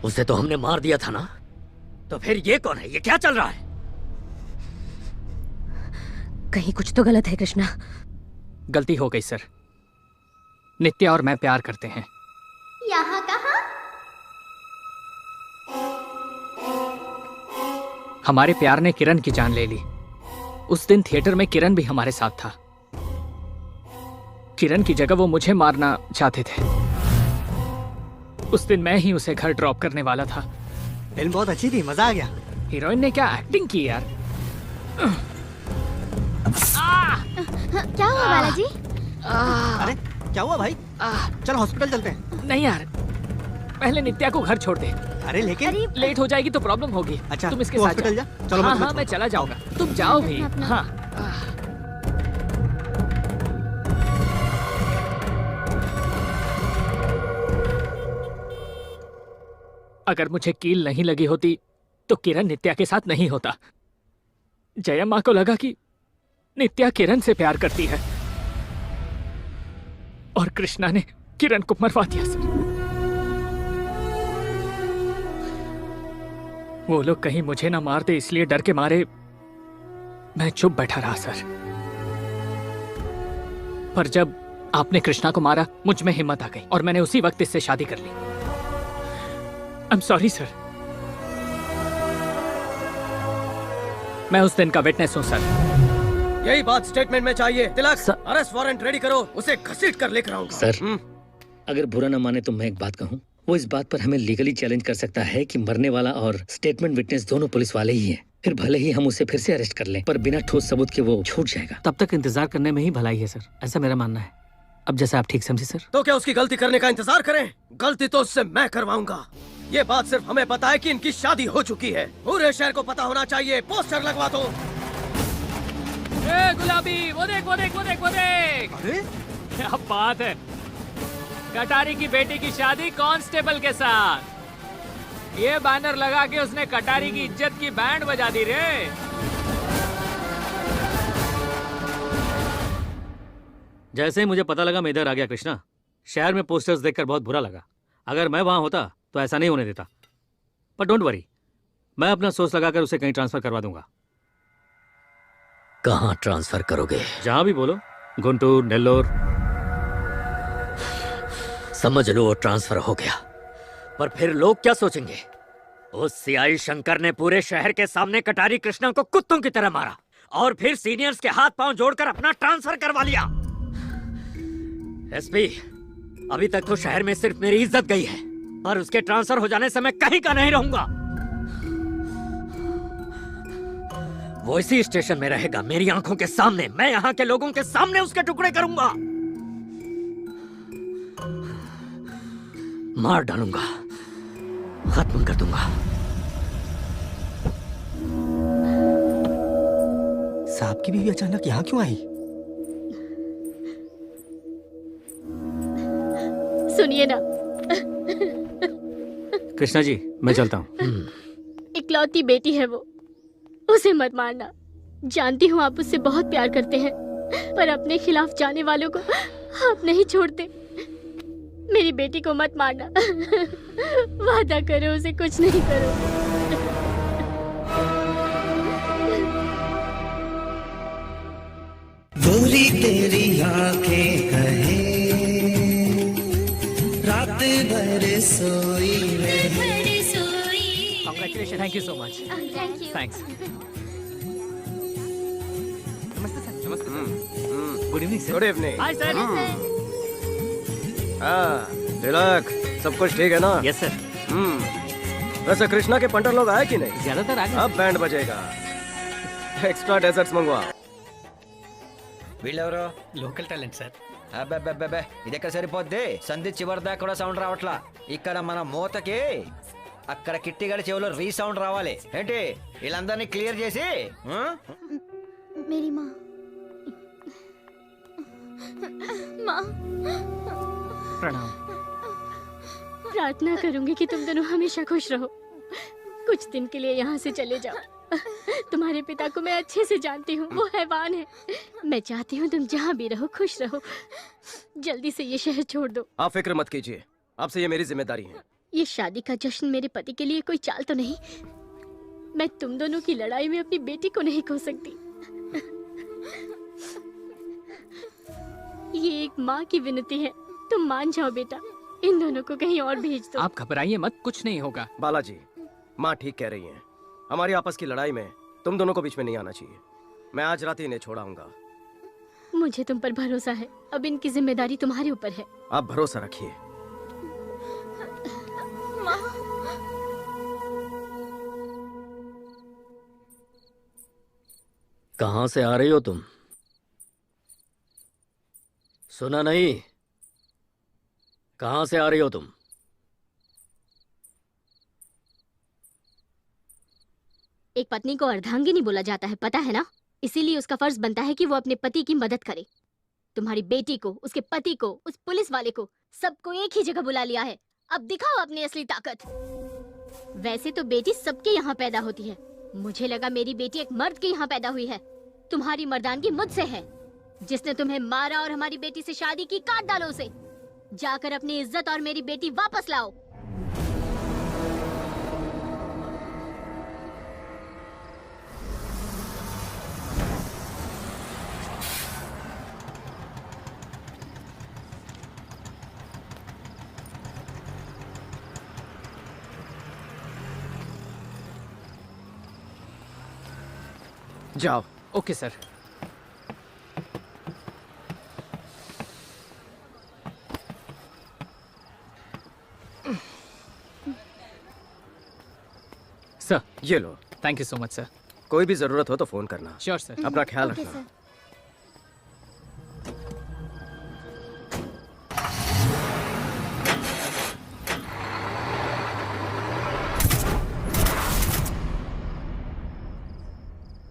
उसे तो हमने मार दिया था ना, तो फिर ये कौन है? ये क्या चल रहा है? कहीं कुछ तो गलत है कृष्णा। गलती हो गई सर। नित्या और मैं प्यार करते हैं। यहाँ कहाँ? हमारे प्यार ने किरण की जान ले ली। उस दिन थिएटर में किरण भी हमारे साथ था। किरण की जगह वो मुझे मारना चाहते थे। उस दिन मैं ही उसे घर ड्रॉप करने वाला था। फिल्म बहुत अच्छी थी, मजा आ गया। हीरोइन ने क्या एक्टिंग की यार। क्या हुआ बालाजी? अरे क्या हुआ भाई? चल हॉस्पिटल चलते हैं। नहीं यार, पहले नित्या को घर छोड़ दे। अरे लेकिन लेट हो जाएगी तो प्रॉब्लम होगी। अच्छा, तुम इसके तू साथ हॉस्पिटल जा। जा। चलो हाँ, मैं चला जाऊंगा, तुम जाओ भी। हाँ। अगर मुझे कील नहीं लगी होती तो किरण नित्या के साथ नहीं होता। जया माँ को लगा कि नित्या किरण से प्यार करती है, और कृष्णा ने किरण को मरवा दिया सर। वो लोग कहीं मुझे ना मार दे, इसलिए डर के मारे मैं चुप बैठा रहा सर। पर जब आपने कृष्णा को मारा, मुझ में हिम्मत आ गई और मैंने उसी वक्त इससे शादी कर ली। I'm sorry sir. मैं उस दिन का विटनेस हूं सर। यही बात स्टेटमेंट में चाहिए। तिलक, अरेस्ट वारंट रेडी करो, उसे घसीट कर लेकर आऊंगा। सर, अगर बुरा ना माने तो मैं एक बात कहूं। वो इस बात पर हमें लीगली चैलेंज कर सकता है कि मरने वाला और स्टेटमेंट विटनेस दोनों पुलिस वाले ही हैं। फिर भले ही हम उसे फिर से अरेस्ट कर लें, पर बिना ठोस सबूत के वो छूट जाएगा। तब तक इंतजार करने में ही भलाई है सर, ऐसा मेरा मानना है। अब जैसा आप ठीक समझे सर। तो क्या उसकी गलती करने का इंतजार करें? गलती तो उससे मैं करवाऊंगा। ये बात सिर्फ हमें पता है कि इनकी शादी हो चुकी है, पूरे शहर को पता होना चाहिए। पोस्टर लगवा दो। ए गुलाबी, वो देख वो देख वो देख वो देख। अरे क्या बात है, कटारी की बेटी की शादी कांस्टेबल के साथ। ये बैनर लगा के उसने कटारी की इज्जत की बैंड बजा दी रे। जैसे ही मुझे पता लगा मैं इधर आ गया कृष्णा। शहर में पोस्टर्स देखकर बहुत बुरा लगा। अगर मैं वहां होता तो ऐसा नहीं होने देता। पर डोंट वरी, मैं अपना सोच लगाकर उसे कहीं ट्रांसफर करवा दूंगा। कहाँ ट्रांसफर करोगे? जहां भी बोलो, गुंटूर, नेल्लोर। समझ लो वो ट्रांसफर हो गया, पर फिर लोग क्या सोचेंगे? उस सीआई शंकर ने पूरे शहर के सामने कटारी कृष्णा को कुत्तों की तरह मारा और फिर सीनियर्स के हाथ पांव जोड़कर अपना ट्रांसफर करवा लिया। एसपी, अभी तक तो शहर में सिर्फ मेरी इज्जत गई है, पर उसके ट्रांसफर हो जाने से मैं कहीं का नहीं रहूंगा। वो इसी स्टेशन में रहेगा, मेरी आंखों के सामने। मैं यहाँ के लोगों के सामने उसके टुकड़े करूंगा, मार डालूंगा, खत्म कर दूंगा। साहब की बीवी अचानक यहाँ क्यों आई? सुनिए ना, कृष्णा जी मैं चलता हूँ। इकलौती बेटी है वो, उसे मत मारना। जानती हूँ आप उससे बहुत प्यार करते हैं, पर अपने खिलाफ जाने वालों को आप नहीं छोड़ते। मेरी बेटी को मत मारना। वादा करो उसे कुछ नहीं करो। गोरी तेरी आंखें कहे रात भर सोई रहे। Congratulations, thank you so much. Thank you. Thanks. Good evening sir. Good evening. Hi sir. हाँ तिलक, सब कुछ ठीक है ना? Yes sir. वैसे कृष्णा के पंटर लोग आए कि नहीं? ज्यादातर आ गए। अब बैंड बजेगा। एक्स्ट्रा डेजर्ट्स मंगवा। వీళ్ళెవరు? Local talent sir. అబ్బే ఇది ఎక్కడ సరిపోద్ది? సంధి చివరిదాకా కూడా సౌండ్ రావట్లా. ఇక్కడ మన మూతకి అక్కడ కిట్టి గడి చెవులో రీసౌండ్ రావాలి. ఏంటి వీళ్ళందరినీ క్లియర్ చేసి मेरी माँ माँ प्रणाम। प्रार्थना करूंगी कि तुम दोनों हमेशा खुश रहो। कुछ दिन के लिए यहाँ से चले जाओ। तुम्हारे पिता को मैं अच्छे से जानती हूँ, वो हैवान है। मैं चाहती हूँ तुम जहाँ भी रहो खुश रहो। जल्दी से ये शहर छोड़ दो। आप फिक्र मत कीजिए, आपसे ये मेरी जिम्मेदारी है। ये शादी का जश्न मेरे पति के लिए कोई चाल तो नहीं? मैं तुम दोनों की लड़ाई में अपनी बेटी को नहीं खो सकती। ये एक माँ की विनती है, तुम मान जाओ बेटा। इन दोनों को कहीं और भेज दो। आप घबराइए मत, कुछ नहीं होगा। बालाजी, माँ ठीक कह रही हैं। हमारी आपस की लड़ाई में तुम दोनों को बीच में नहीं आना चाहिए। मैं आज रात ही इन्हें छोड़ाऊंगा। मुझे तुम पर भरोसा है, अब इनकी जिम्मेदारी तुम्हारे ऊपर है। आप भरोसा रखिए। कहां से आ रही हो तुम? सुना नहीं? कहां से आ रही हो तुम? एक पत्नी को अर्धांगिनी बोला जाता है, पता है ना? इसीलिए उसका फर्ज बनता है कि वो अपने पति की मदद करे। तुम्हारी बेटी को, उसके पति को, उस पुलिस वाले को, सबको एक ही जगह बुला लिया है। अब दिखाओ अपनी असली ताकत। वैसे तो बेटी सबके यहाँ पैदा होती है, मुझे लगा मेरी बेटी एक मर्द के यहाँ पैदा हुई है। तुम्हारी मर्दानगी मुझसे है। जिसने तुम्हें मारा और हमारी बेटी से शादी की, काट डालो उसे। जाकर अपनी इज्जत और मेरी बेटी वापस लाओ। जाओ। Okay sir. सर ये लो। Thank you so much sir. कोई भी जरूरत हो तो फोन करना। Sure sir. अपना ख्याल ओके, रखना।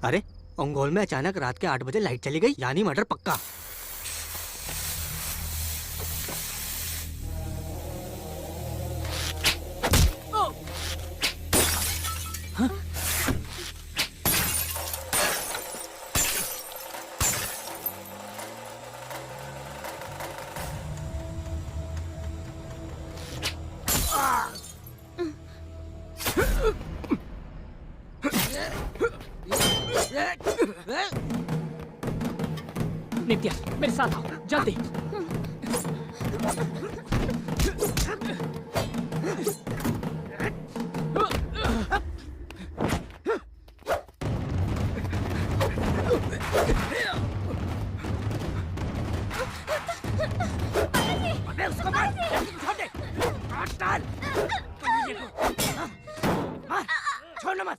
अरे अंगोल में अचानक रात के 8 बजे लाइट चली गई, यानी मर्डर पक्का। नित्या मेरे साथ आओ जल्दी। छोड़ना मत।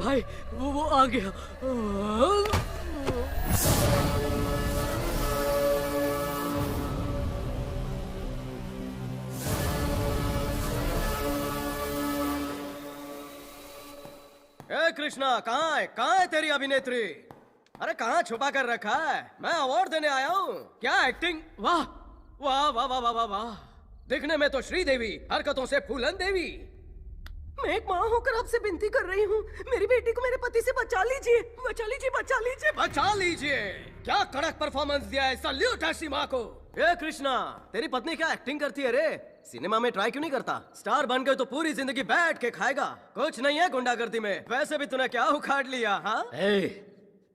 भाई वो आ गया। ए कृष्णा, कहाँ है तेरी अभिनेत्री? अरे कहाँ छुपा कर रखा है? मैं अवार्ड देने आया हूँ। क्या एक्टिंग! वाह वाह वाह वाह वाह वाह वाह। दिखने में तो श्रीदेवी, हरकतों से फूलन देवी। मैं एक माँ होकर आपसे विनती कर रही हूँ, मेरी बेटी को मेरे पति से बचा लीजिए, बचा लीजिए, बचा लीजिए, बचा लीजिए। क्या कड़क परफॉर्मेंस दिया है, सल्यूट ऐसी माँ को। ए कृष्णा, तेरी पत्नी क्या एक्टिंग करती है रे? सिनेमा में ट्राई क्यों नहीं करता? स्टार बन गए तो पूरी जिंदगी बैठ के खाएगा। कुछ नहीं है गुंडागर्दी में। वैसे भी तूने क्या उखाड़ लिया? हाँ,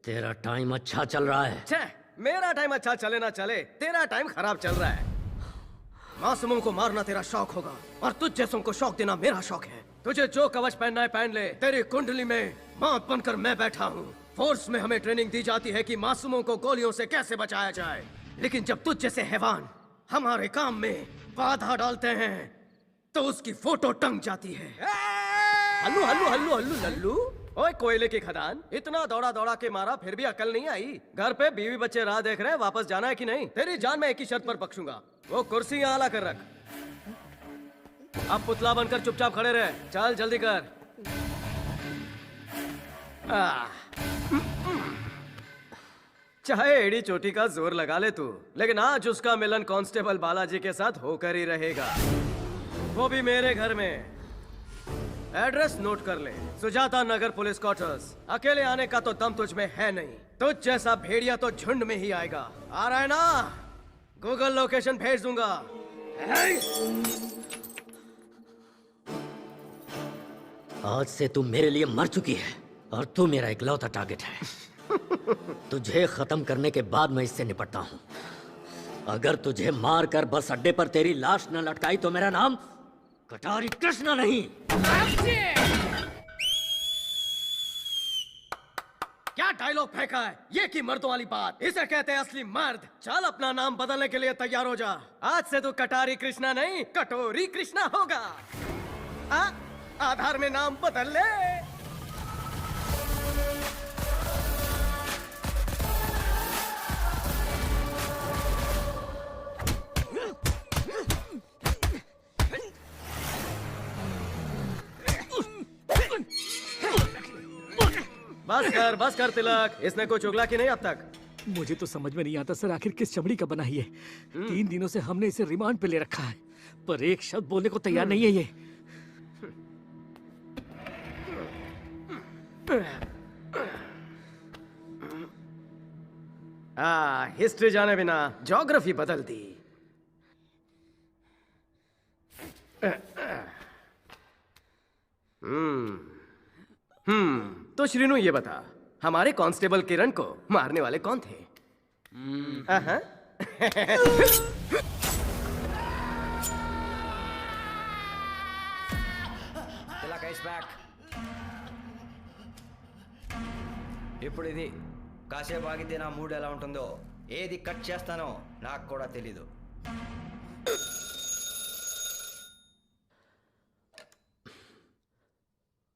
तेरा टाइम अच्छा चल रहा है। छे, मेरा टाइम अच्छा चले ना चले, तेरा टाइम खराब चल रहा है। मासूमों को मारना तेरा शौक होगा और तुझ जैसों को शौक देना मेरा शौक है। तुझे जो कवच पहनना है पहन ले। तेरी कुंडली में मौत बनकर मैं बैठा हूँ। फोर्स में हमें ट्रेनिंग दी जाती है कि मासूमों को गोलियों से कैसे बचाया जाए, लेकिन जब तुझ जैसे हैवान हमारे काम में बाधा डालते हैं तो उसकी फोटो टंग जाती है। हल्लू हल्लू हल्लू हल्लू लल्लू। ओए कोयले की खदान, इतना दौड़ा दौड़ा के मारा फिर भी अकल नहीं आई। घर पे बीवी बच्चे राह देख रहे हैं, वापस जाना है कि नहीं? तेरी जान मैं एक ही शर्त पर बख्शूंगा, वो कुर्सी यहाँ ला कर रख। अब पुतला बनकर चुपचाप खड़े रहे। चल जल्दी कर। चाहे एड़ी चोटी का जोर लगा ले तू, लेकिन आज उसका मिलन कांस्टेबल बालाजी के साथ होकर ही रहेगा, वो भी मेरे घर में। एड्रेस नोट कर ले, सुजाता नगर पुलिस क्वार्टर्स। अकेले आने का तो दम तुझ में है नहीं, तुझ जैसा भेड़िया तो झुंड में ही आएगा। आ रहा है ना? गूगल लोकेशन भेज दूंगा। आज से तू मेरे लिए मर चुकी है और तू मेरा इकलौता टारगेट है। तुझे खत्म करने के बाद मैं इससे निपटता हूँ। अगर तुझे मार कर बस अड्डे पर तेरी लाश न लटकाई तो मेरा नाम कटारी कृष्णा नहीं। क्या डायलॉग फेंका है? ये की मर्दों वाली बात, इसे कहते हैं असली मर्द। चल अपना नाम बदलने के लिए तैयार हो जा। आज से तू कटारी कृष्णा नहीं, कटोरी कृष्णा होगा। आधार में नाम बदल ले। बस कर तिलक, इसने कुछ उगला कि नहीं अब तक? मुझे तो समझ में नहीं आता सर, आखिर किस चमड़ी का बना है ये। 3 दिनों से हमने इसे रिमांड पे ले रखा है, पर एक शब्द बोलने को तैयार नहीं है ये। हिस्ट्री जाने बिना ज्योग्राफी बदल दी। तो श्रीनु ये बता, हमारे कांस्टेबल किरण को मारने वाले कौन थे? ఇప్పుడు ఇది కాసేపు ఆగితే నా మూడ్ ఎలా ఉంటుందో, ఏది కట్ చేస్తానో నాకు కూడా తెలీదు.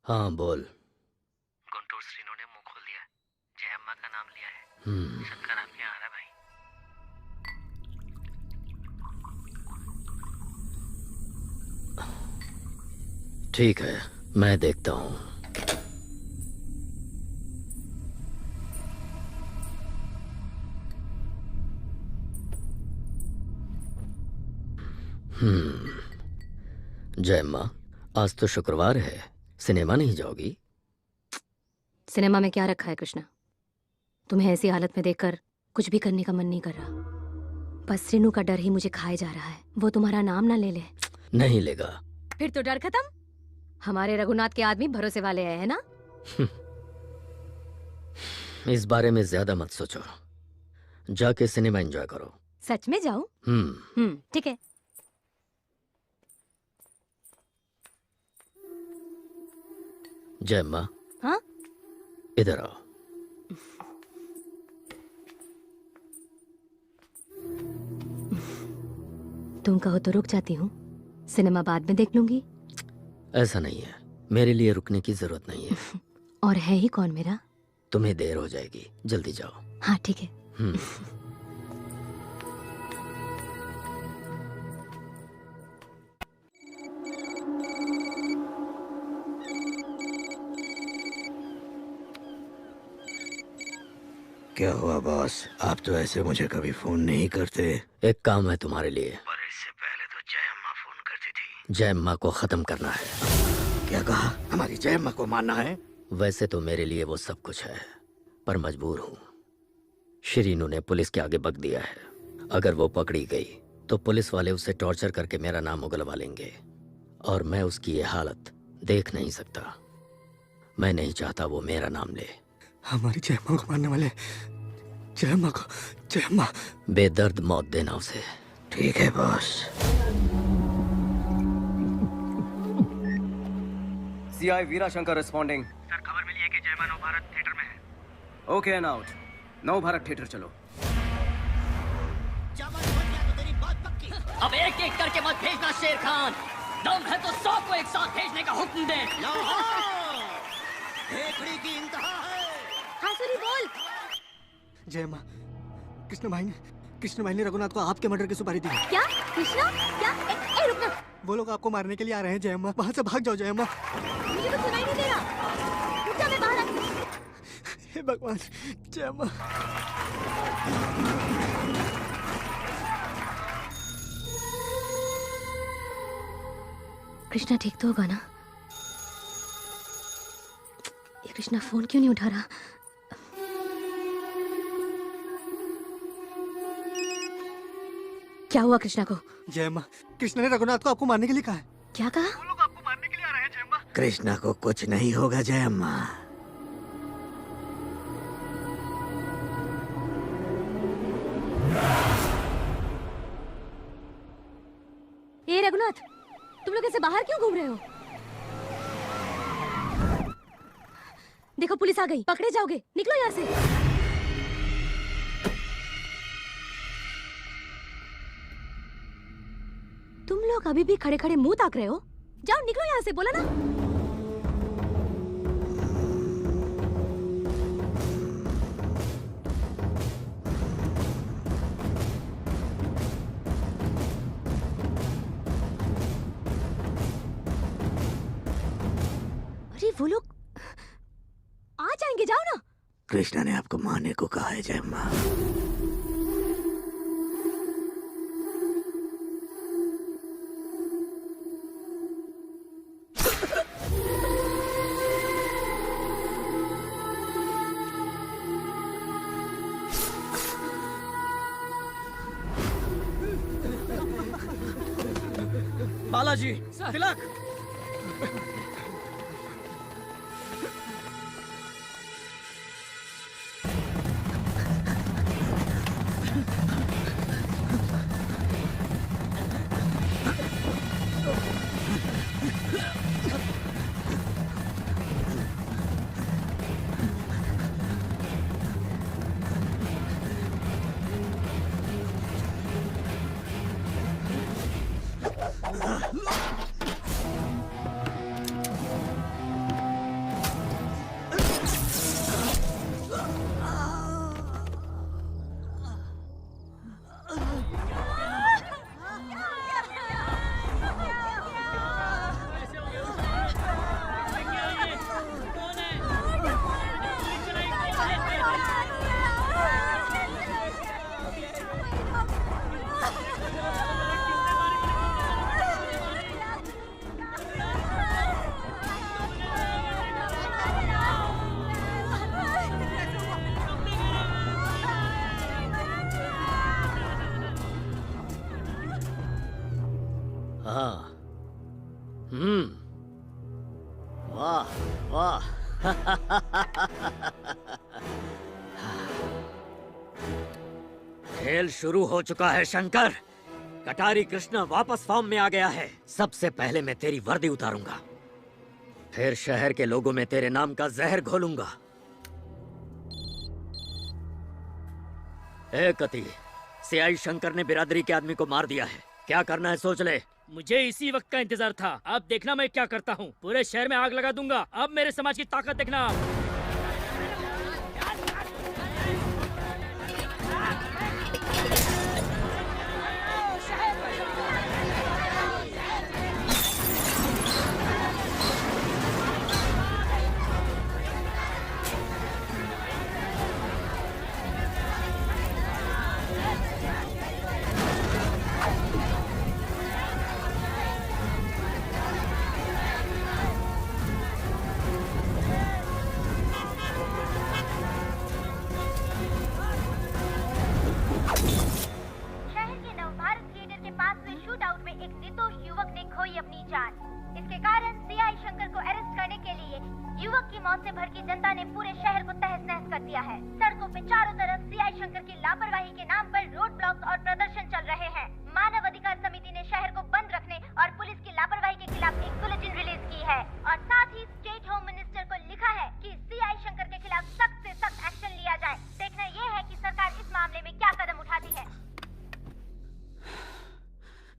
हाँ बोल। गुंटूर श्रीनु ने मुंह खोल दिया, जय अम्मा का नाम लिया है। शंकर आपके यहाँ आ रहा भाई। ठीक है, मैं देखता हूँ। जय अम्मा, आज तो शुक्रवार है, सिनेमा नहीं जाओगी? सिनेमा में क्या रखा है कृष्णा? तुम्हें ऐसी हालत में देखकर कुछ भी करने का मन नहीं कर रहा। बस श्रीनु का डर ही मुझे खाए जा रहा है। वो तुम्हारा नाम ना ले ले। नहीं लेगा। फिर तो डर खत्म। हमारे रघुनाथ के आदमी भरोसे वाले हैं, है ना? इस बारे में ज्यादा मत सोचो, जाके सिनेमा एंजॉय करो। सच में जाऊं? ठीक है। जय अम्मा। हाँ? इधर आओ। तुम कहो तो रुक जाती हूँ, सिनेमा बाद में देख लूंगी। ऐसा नहीं है, मेरे लिए रुकने की जरूरत नहीं है। और है ही कौन मेरा? तुम्हें देर हो जाएगी, जल्दी जाओ। हाँ ठीक है। क्या हुआ बॉस? आप तो ऐसे मुझे कभी फोन नहीं करते। एक काम है तुम्हारे लिए। पर इससे पहले तो जय अम्मा फोन करती थी। जय अम्मा को खत्म करना है। क्या कहा? हमारी जय अम्मा को मारना है? वैसे तो मेरे लिए वो सब कुछ है, पर मजबूर हूँ। श्रीनु ने पुलिस के आगे बक दिया है। अगर वो पकड़ी गई तो पुलिस वाले उसे टॉर्चर करके मेरा नाम उगलवा लेंगे, और मैं उसकी ये हालत देख नहीं सकता। मैं नहीं चाहता वो मेरा नाम ले। हमारी जय अम्मा को मारने वाले, जय अम्मा को, जय अम्मा। बेदर्द मौत देना उसे। ठीक है बॉस। सीआई वीरा शंकर रिस्पॉन्डिंग। सर खबर मिली है कि जय मानव भारत थिएटर में है। Okay and out. नव भारत थिएटर चलो। अब एक एक करके मत भेजना शेर खान। दम है तो 100 को एक साथ भेजने का हुक्म दे। खेखड़ी की इंतहा है। हाँ सूरी बोल। जय अम्मा, कृष्ण भाई ने रघुनाथ को आपके मर्डर की सुपारी दी। क्या? कृष्णा? क्या? ए, रुकना। वो लोग आपको मारने के लिए आ रहे हैं जय अम्मा, वहाँ से भाग जाओ जय अम्मा। मुझे कुछ सुनाई नहीं दे रहा। रुक जा, मैं बाहर आती हूँ। हे भगवान, जय अम्मा। कृष्णा ठीक तो होगा ना? ये कृष्णा फोन क्यों नहीं उठा रहा? क्या हुआ कृष्णा को? जय अम्मा, कृष्णा ने रघुनाथ को आपको मारने के लिए कहा है। क्या कहा? वो लोग आपको मारने के लिए आ रहे हैं जय अम्मा। कृष्णा को कुछ नहीं होगा जय अम्मा। ए रघुनाथ, तुम लोग ऐसे बाहर क्यों घूम रहे हो? देखो पुलिस आ गई, पकड़े जाओगे। निकलो यहाँ से। तुम लोग अभी भी खड़े खड़े मुंह ताक रहे हो? जाओ निकलो यहाँ से, बोला ना। अरे वो लोग आ जाएंगे, जाओ ना। कृष्णा ने आपको मारने को कहा है जयम्मा। बालाजी, तिलक। हाँ। वाह वाह। खेल शुरू हो चुका है शंकर। कटारी कृष्णा वापस फॉर्म में आ गया है। सबसे पहले मैं तेरी वर्दी उतारूंगा, फिर शहर के लोगों में तेरे नाम का जहर घोलूंगा। ए कति, सीआई शंकर ने बिरादरी के आदमी को मार दिया है। क्या करना है सोच ले। मुझे इसी वक्त का इंतजार था। अब देखना मैं क्या करता हूँ। पूरे शहर में आग लगा दूंगा। अब मेरे समाज की ताकत देखना आप।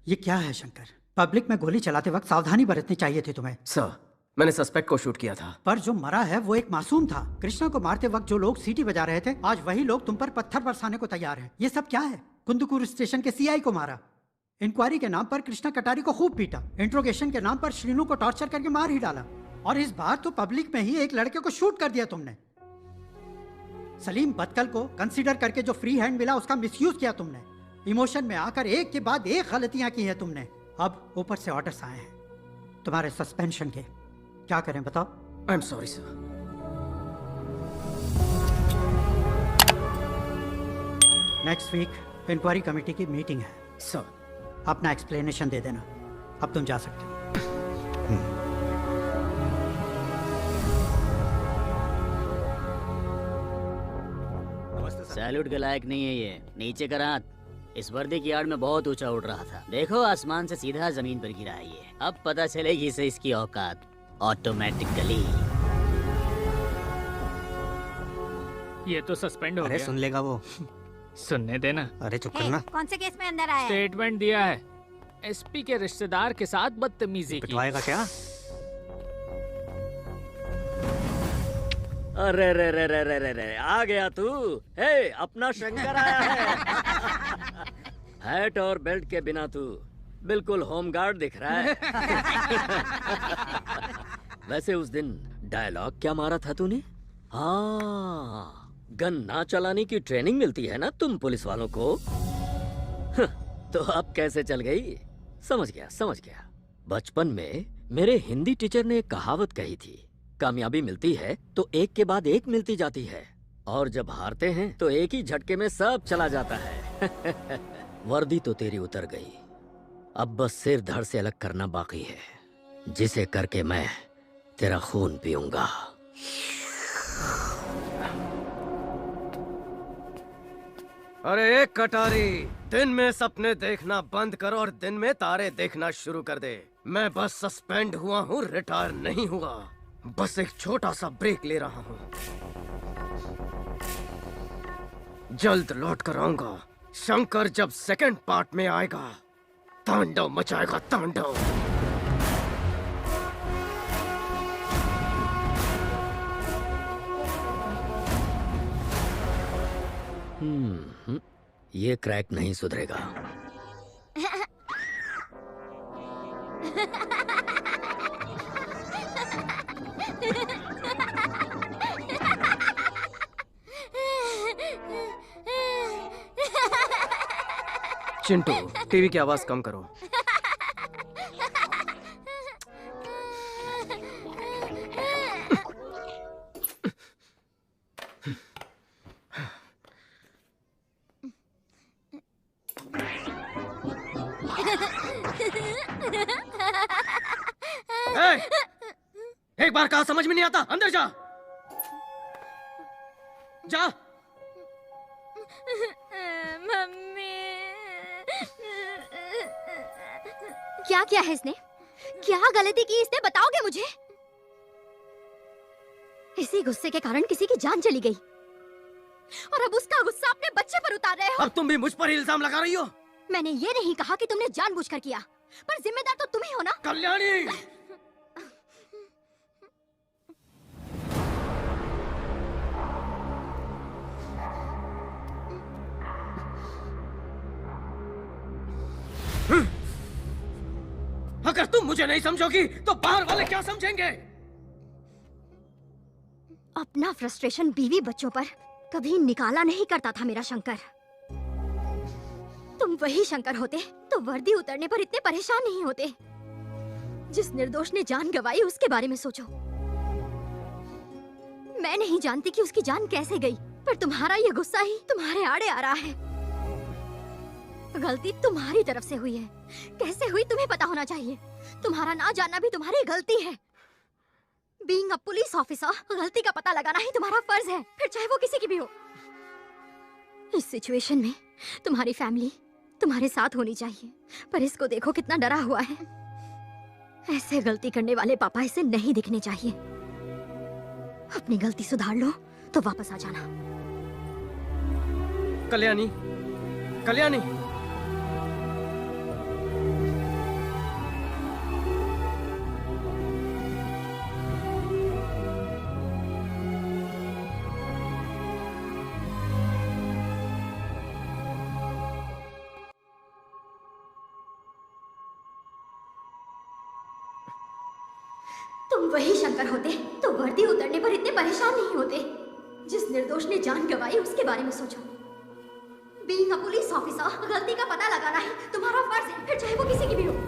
ये क्या है शंकर? पब्लिक में गोली चलाते वक्त सावधानी बरतनी चाहिए थी तुम्हें। सर, मैंने सस्पेक्ट को शूट किया था। पर जो मरा है वो एक मासूम था। कृष्णा को मारते वक्त जो लोग सीटी बजा रहे थे, आज वही लोग तुम पर पत्थर बरसाने को तैयार हैं। ये सब क्या है? कुंदुकूर स्टेशन के सीआई को मारा, इंक्वायरी के नाम पर कृष्णा कटारी को खूब पीटा, इंट्रोगेशन के नाम पर श्रीनू को टॉर्चर करके मार ही डाला, और इस बार तो पब्लिक में ही एक लड़के को शूट कर दिया तुमने। सलीम बदकल को कंसीडर करके जो फ्री हैंड मिला उसका मिसयूज किया तुमने। इमोशन में आकर एक के बाद एक गलतियां की हैं तुमने। अब ऊपर से ऑर्डर्स आए हैं तुम्हारे सस्पेंशन के। क्या करें बताओ? I am sorry sir. Next week inquiry committee की मीटिंग है सर। अपना एक्सप्लेनेशन दे देना। अब तुम जा सकते हो। सैल्यूट के लायक नहीं है ये। नीचे कर हाथ। इस वर्दी की आड़ में बहुत ऊंचा उड़ रहा था। देखो आसमान से सीधा जमीन पर गिरा है ये। अब पता चलेगी इसे इसकी औकात ऑटोमेटिकली। ये तो सस्पेंड हो गया। अरे सुन लेगा वो। सुनने देना। अरे चुप करना। कौन से केस में अंदर आया है? स्टेटमेंट दिया है। एसपी के रिश्तेदार के साथ बदतमीजी की। पिटवाएगा क्या? अरे रे रे रे रे रे रे, आ गया तू। हे, अपना शंकर आया है। हैट और बेल्ट के बिना तू बिल्कुल होम गार्ड दिख रहा है। वैसे उस दिन डायलॉग क्या मारा था तूने? हाँ, गन ना चलाने की ट्रेनिंग मिलती है ना तुम पुलिस वालों को। तो अब कैसे चल गई? समझ गया। बचपन में मेरे हिंदी टीचर ने एक कहावत कही थी, कामयाबी मिलती है तो एक के बाद एक मिलती जाती है, और जब हारते हैं तो एक ही झटके में सब चला जाता है। वर्दी तो तेरी उतर गई, अब बस सिर धड़ से अलग करना बाकी है, जिसे करके मैं तेरा खून पीऊंगा। अरे एक कटारी, दिन में सपने देखना बंद करो और दिन में तारे देखना शुरू कर दे। मैं बस सस्पेंड हुआ हूँ, रिटायर नहीं हुआ। बस एक छोटा सा ब्रेक ले रहा हूँ। जल्द लौट कर आऊंगा। शंकर जब सेकंड पार्ट में आएगा, तांडव मचाएगा, तांडव। ये क्रैक नहीं सुधरेगा। चिंटू, टीवी की आवाज कम करो। एक बार कहा समझ में नहीं आता, अंदर जा। जा। मम्मी, क्या किया है इसने? क्या गलती की इसने, बताओगे मुझे? इसी गुस्से के कारण किसी की जान चली गई, और अब उसका गुस्सा अपने बच्चे पर उतार रहे हो। अब तुम भी मुझ पर इल्जाम लगा रही हो। मैंने ये नहीं कहा कि तुमने जानबूझकर किया, पर जिम्मेदार तो तुम ही हो ना। कल्याणी, अगर तुम मुझे नहीं समझोगी तो बाहर वाले क्या समझेंगे? अपना फ्रस्ट्रेशन बीवी बच्चों पर कभी निकाला नहीं करता था मेरा शंकर। तुम वही शंकर होते तो वर्दी उतरने पर इतने परेशान नहीं होते। जिस निर्दोष ने जान गंवाई उसके बारे में सोचो। मैं नहीं जानती कि उसकी जान कैसे गई, पर तुम्हारा ये गुस्सा ही तुम्हारे आड़े आ रहा है। गलती तुम्हारी तरफ से हुई है, कैसे हुई तुम्हें पता होना चाहिए। तुम्हारा ना जानना भी तुम्हारी गलती है। बीइंग अ पुलिस ऑफिसर, गलती का पता लगाना ही तुम्हारा फर्ज है, फिर चाहे वो किसी की भी हो। इस सिचुएशन में तुम्हारी फैमिली तुम्हारे साथ होनी चाहिए, पर इसको देखो कितना डरा हुआ है। ऐसे गलती करने वाले पापा इसे नहीं दिखने चाहिए। अपनी गलती सुधार लो तो वापस आ जाना। कल्याणी, कल्याणी, तुम वही शंकर होते तो वर्दी उतरने पर इतने परेशान नहीं होते। जिस निर्दोष ने जान गंवाई उसके बारे में सोचो। बीइंग अ पुलिस ऑफिसर, गलती का पता लगाना ही तुम्हारा फर्ज है, फिर चाहे वो किसी की भी हो।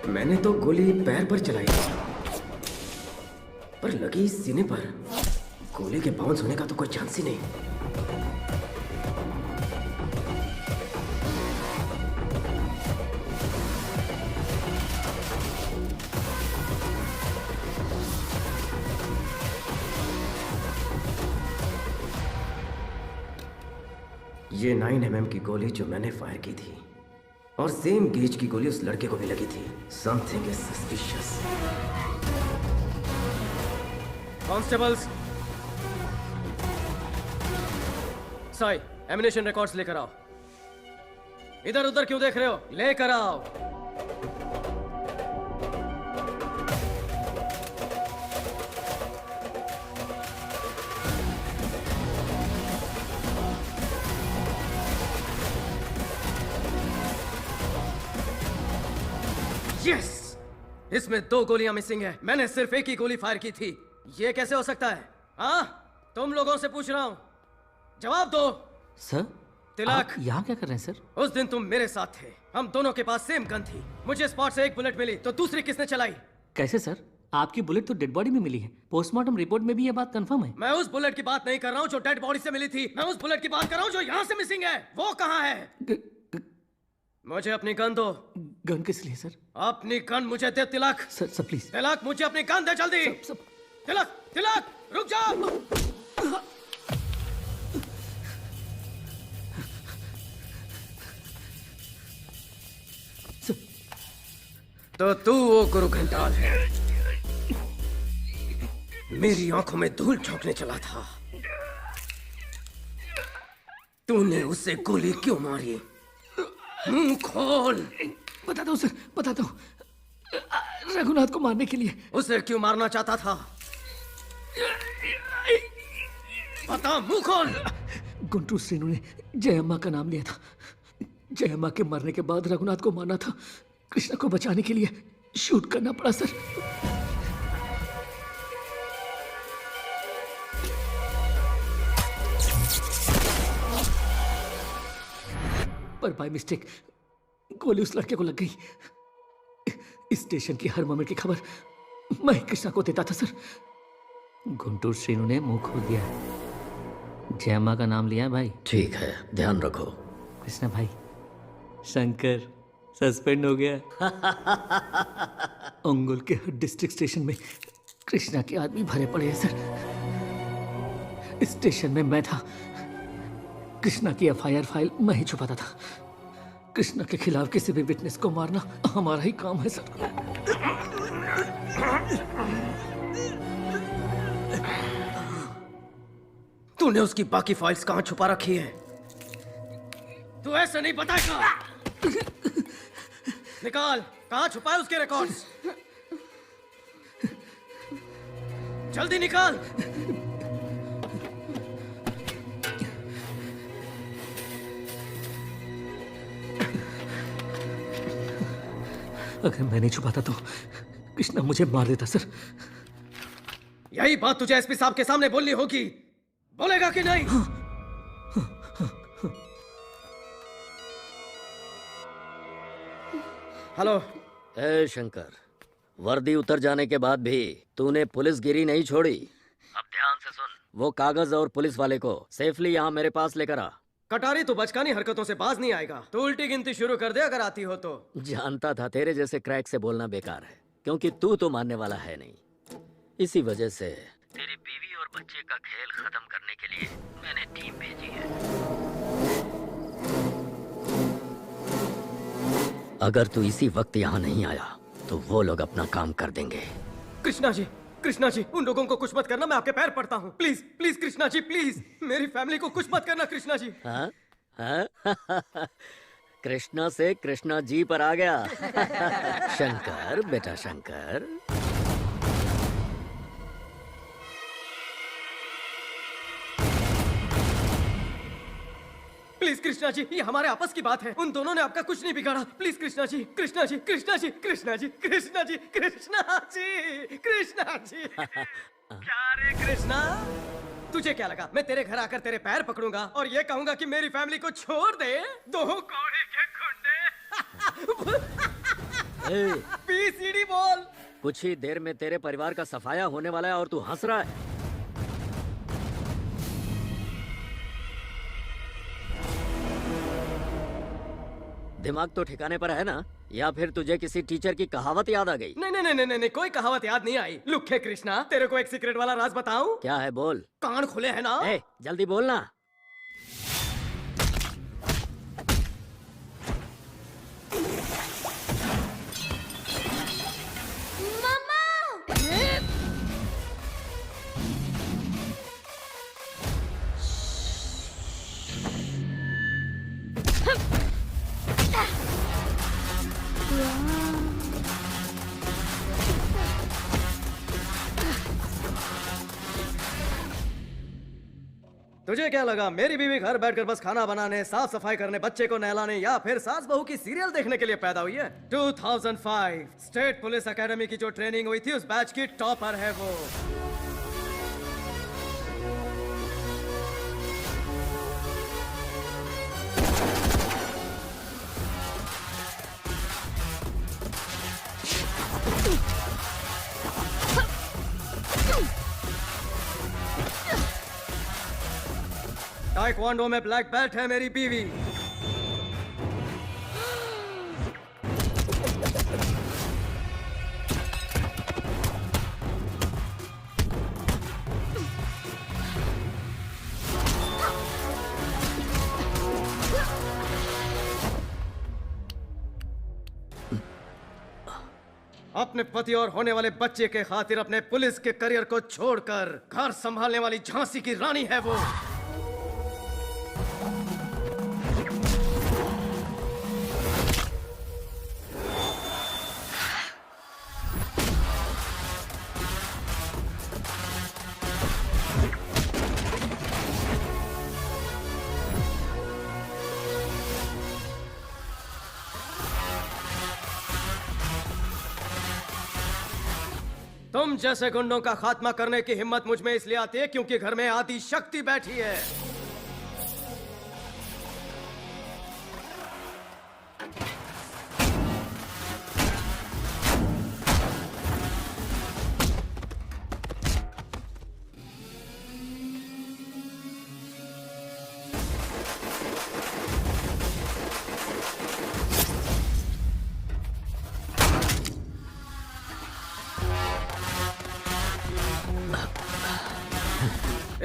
मैंने तो गोली पैर पर चलाई, पर लगी सीने पर। गोली के बाउंस होने का तो कोई चांस ही नहीं। ये 9 mm की गोली जो मैंने फायर की थी, और सेम गेज की गोली उस लड़के को भी लगी थी। Something is suspicious. कॉन्स्टेबल्स, साई, एमिनेशन रिकॉर्ड्स लेकर आओ। इधर उधर क्यों देख रहे हो? लेकर आओ। यस! इसमें 2 गोलियां मिसिंग है। मैंने सिर्फ एक ही गोली फायर की थी। ये कैसे हो सकता है? हाँ, तुम लोगों से पूछ रहा हूं, जवाब दो। सर, तिलक, आप यहाँ क्या कर रहे हैं सर? उस दिन तुम मेरे साथ थे। हम दोनों के पास सेम गन थी। मुझे स्पॉट से एक बुलेट मिली, तो दूसरी किसने चलाई? कैसे सर? आपकी बुलेट तो डेड बॉडी में मिली है। पोस्टमार्टम रिपोर्ट में भी ये बात कंफर्म है। मैं उस बुलेट की बात नहीं कर रहा हूँ जो डेड बॉडी से मिली थी। मैं उस बुलेट की बात कर रहा हूँ जो यहाँ से मिसिंग है। वो कहाँ है? मुझे अपनी गन दो। गन किस लिए सर? अपनी गन मुझे दे तिलक। Sir please. तिलक, मुझे अपनी गन दे जल्दी। तिलक, तिलक, रुक जाओ। तो तू वो गुरु घंटाल है, मेरी आंखों में धूल झोंकने चला था। तूने उसे गोली क्यों मारी? मुंह खोल। बता दो सर, बता दो। रघुनाथ को मारने के लिए। उसे क्यों मारना चाहता था? बता, मुंह खोल। गुंटूर श्रीनु ने जय अम्मा का नाम लिया था। जय अम्मा के मरने के बाद रघुनाथ को मारना था। कृष्णा को बचाने के लिए शूट करना पड़ा सर। पर बाय मिस्टेक गोली उस लड़के को लग गई। इस स्टेशन की हर मोमेंट की खबर मैं कृष्णा को देता था सर। गुंटूर श्रीनु ने मुंह खोल दिया। जयम्मा का नाम लिया भाई। ठीक है, ध्यान रखो। कृष्णा भाई, शंकर सस्पेंड हो गया। अंगुल के हर डिस्ट्रिक्ट स्टेशन में कृष्णा के आदमी भरे पड़े हैं सर। इस स्टेशन में मैं था। कृष्णा की एफआईआर फाइल मैं ही छुपाता था। कृष्णा के खिलाफ किसी भी विटनेस को मारना हमारा ही काम है सर। तूने उसकी बाकी फाइल्स कहां छुपा रखी है? तू ऐसे नहीं बताएगा। निकाल, कहां छुपाए उसके रिकॉर्ड्स? जल्दी निकाल। अगर मैं नहीं छुपाता तो कृष्णा मुझे मार देता सर। यही बात तुझे एसपी साहब के सामने बोलनी होगी। बोलेगा कि नहीं? हेलो। ए शंकर, वर्दी उतर जाने के बाद भी तूने पुलिसगिरी नहीं छोड़ी। अब ध्यान से सुन, वो कागज और पुलिस वाले को सेफली यहाँ मेरे पास लेकर आ। कटारी तो बचकानी हरकतों से बाज नहीं आएगा। तो उल्टी गिनती शुरू कर दे अगर आती हो तो। जानता था तेरे जैसे क्रैक से बोलना बेकार है, क्योंकि तू तो मानने वाला है नहीं। इसी वजह से तेरी बीवी और बच्चे का खेल खत्म करने के लिए मैंने टीम भेजी है। अगर तू इसी वक्त यहाँ नहीं आया तो वो लोग अपना काम कर देंगे। कृष्णा जी, कृष्णा जी, उन लोगों को कुछ मत करना। मैं आपके पैर पड़ता हूँ। Please please Krishna ji, please मेरी फैमिली को कुछ मत करना कृष्णा जी। हाँ? हाँ? कृष्णा से कृष्णा जी पर आ गया। शंकर बेटा शंकर, प्लीज कृष्णा जी, ये हमारे आपस की बात है। उन दोनों ने आपका कुछ नहीं बिगाड़ा। प्लीज कृष्णा जी, कृष्णा जी, कृष्णा जी, कृष्णा जी, कृष्णा जी, कृष्णा जी, कृष्णा जी। क्या रे कृष्णा, तुझे क्या लगा मैं तेरे घर आकर तेरे पैर पकड़ूंगा और ये कहूंगा कि मेरी फैमिली को छोड़ दे? दो कौड़े के गुंडे। पीसीडी बोल। कुछ ही देर में तेरे परिवार का सफाया होने वाला है और तू हंस रहा है। दिमाग तो ठिकाने पर है ना? या फिर तुझे किसी टीचर की कहावत याद आ गई? नहीं नहीं नहीं नहीं नहीं, कोई कहावत याद नहीं आई। लुखे कृष्णा, तेरे को एक सीक्रेट वाला राज बताऊं? क्या है, बोल। कान खुले हैं ना? जल्दी बोलना। तुझे क्या लगा मेरी बीवी घर बैठकर बस खाना बनाने, साफ सफाई करने, बच्चे को नहलाने या फिर सास बहू की सीरियल देखने के लिए पैदा हुई है? 2005 स्टेट पुलिस एकेडमी की जो ट्रेनिंग हुई थी उस बैच की टॉपर है वो। ताइक्वांडो में ब्लैक बेल्ट है मेरी बीवी। अपने पति और होने वाले बच्चे के खातिर अपने पुलिस के करियर को छोड़कर घर संभालने वाली झांसी की रानी है वो। तुम जैसे गुंडों का खात्मा करने की हिम्मत मुझ में इसलिए आती है क्योंकि घर में आदि शक्ति बैठी है।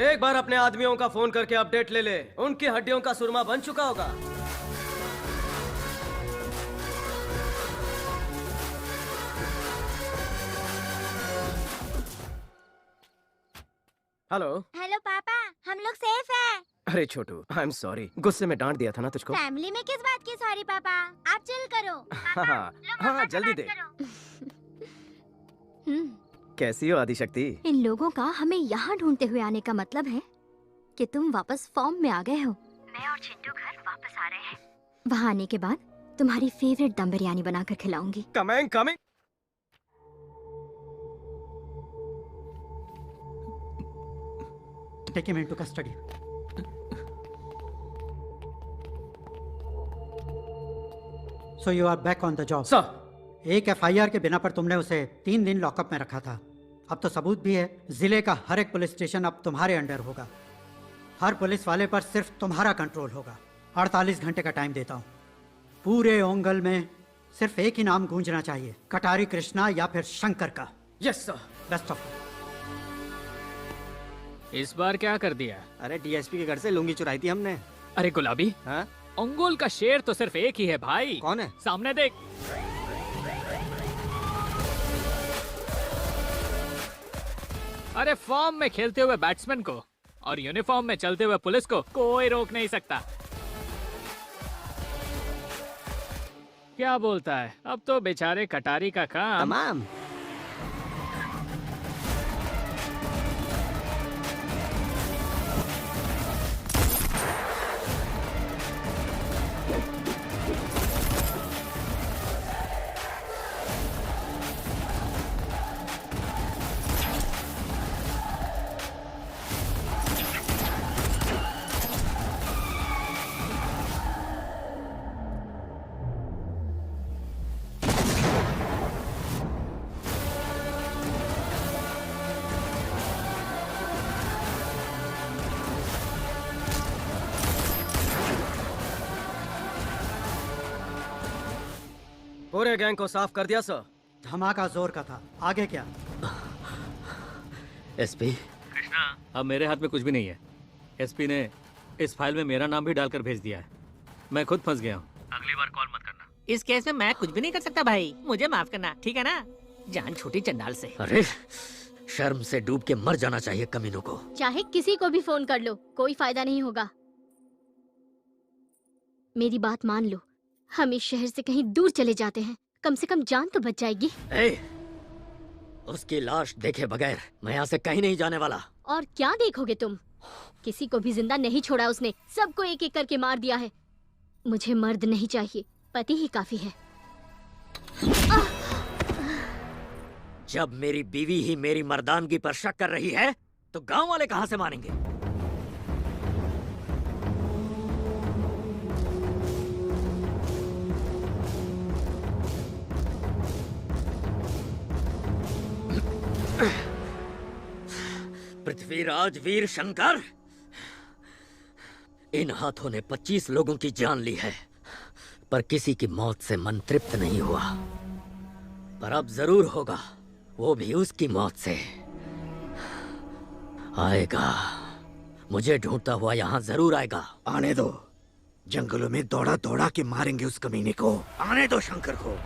एक बार अपने आदमियों का फोन करके अपडेट ले ले, उनकी हड्डियों का सुरमा बन चुका होगा। हेलो हेलो पापा, हम लोग सेफ हैं। अरे छोटू, आई एम सॉरी, गुस्से में डांट दिया था ना तुझको। फैमिली में किस बात की सॉरी पापा, आप चिल करो। हाँ जल्दी दे। कैसी हो आदिशक्ति? इन लोगों का हमें यहाँ ढूंढते हुए आने का मतलब है कि तुम वापस फॉर्म में आ गए हो। मैं और चिंटू घर वापस आ रहे हैं। वहाँ आने के बाद तुम्हारी फेवरेट दम बिरयानी बनाकर खिलाऊंगी। Coming coming. Take him into custody. So you are back on the job. Sir, एक एफआईआर के बिना पर तुमने उसे 3 दिन लॉकअप में रखा था। अब तो सबूत भी है। जिले का हर एक पुलिस स्टेशन अब तुम्हारे अंडर होगा। हर पुलिस वाले पर सिर्फ तुम्हारा कंट्रोल होगा। 48 घंटे का टाइम देता हूँ। पूरे ओंगल में सिर्फ एक ही नाम गूंजना चाहिए, कटारी कृष्णा या फिर शंकर का। Yes sir. Best of. इस बार क्या कर दिया? अरे डीएसपी के घर से लुंगी चुराई थी हमने। अरे गुलाबी, हाँ? अंगोल का शेर तो सिर्फ एक ही है भाई। कौन है? सामने देख। अरे फॉर्म में खेलते हुए बैट्समैन को और यूनिफॉर्म में चलते हुए पुलिस को कोई रोक नहीं सकता। क्या बोलता है? अब तो बेचारे कटारी का काम तमाम। पूरे गैंग को साफ कर दिया सर। धमाका जोर का था। आगे क्या? एसपी कृष्णा, अब मेरे हाथ में कुछ भी नहीं है। एसपी ने इस फाइल में मेरा नाम भी डालकर भेज दिया है। मैं खुद फंस गया हूँ। अगली बार कॉल मत करना। इस केस में मैं कुछ भी नहीं कर सकता भाई, मुझे माफ करना, ठीक है ना? जान छूटी चंडाल से। अरे शर्म से डूब के मर जाना चाहिए कमीनों को। चाहे किसी को भी फोन कर लो, कोई फायदा नहीं होगा। मेरी बात मान लो, हम इस शहर से कहीं दूर चले जाते हैं, कम से कम जान तो बच जाएगी। उसकी लाश देखे बगैर मैं यहाँ से कहीं नहीं जाने वाला। और क्या देखोगे तुम? किसी को भी जिंदा नहीं छोड़ा उसने, सबको एक एक करके मार दिया है। मुझे मर्द नहीं चाहिए, पति ही काफी है। जब मेरी बीवी ही मेरी मर्दानगी पर शक कर रही है तो गांव वाले कहां से मानेंगे? पृथ्वीराज वीर शंकर, इन हाथों ने 25 लोगों की जान ली है, पर किसी की मौत से मन तृप्त नहीं हुआ। पर अब जरूर होगा, वो भी उसकी मौत से। आएगा, मुझे ढूंढता हुआ यहाँ जरूर आएगा। आने दो, जंगलों में दौड़ा दौड़ा के मारेंगे उस कमीने को। आने दो शंकर को।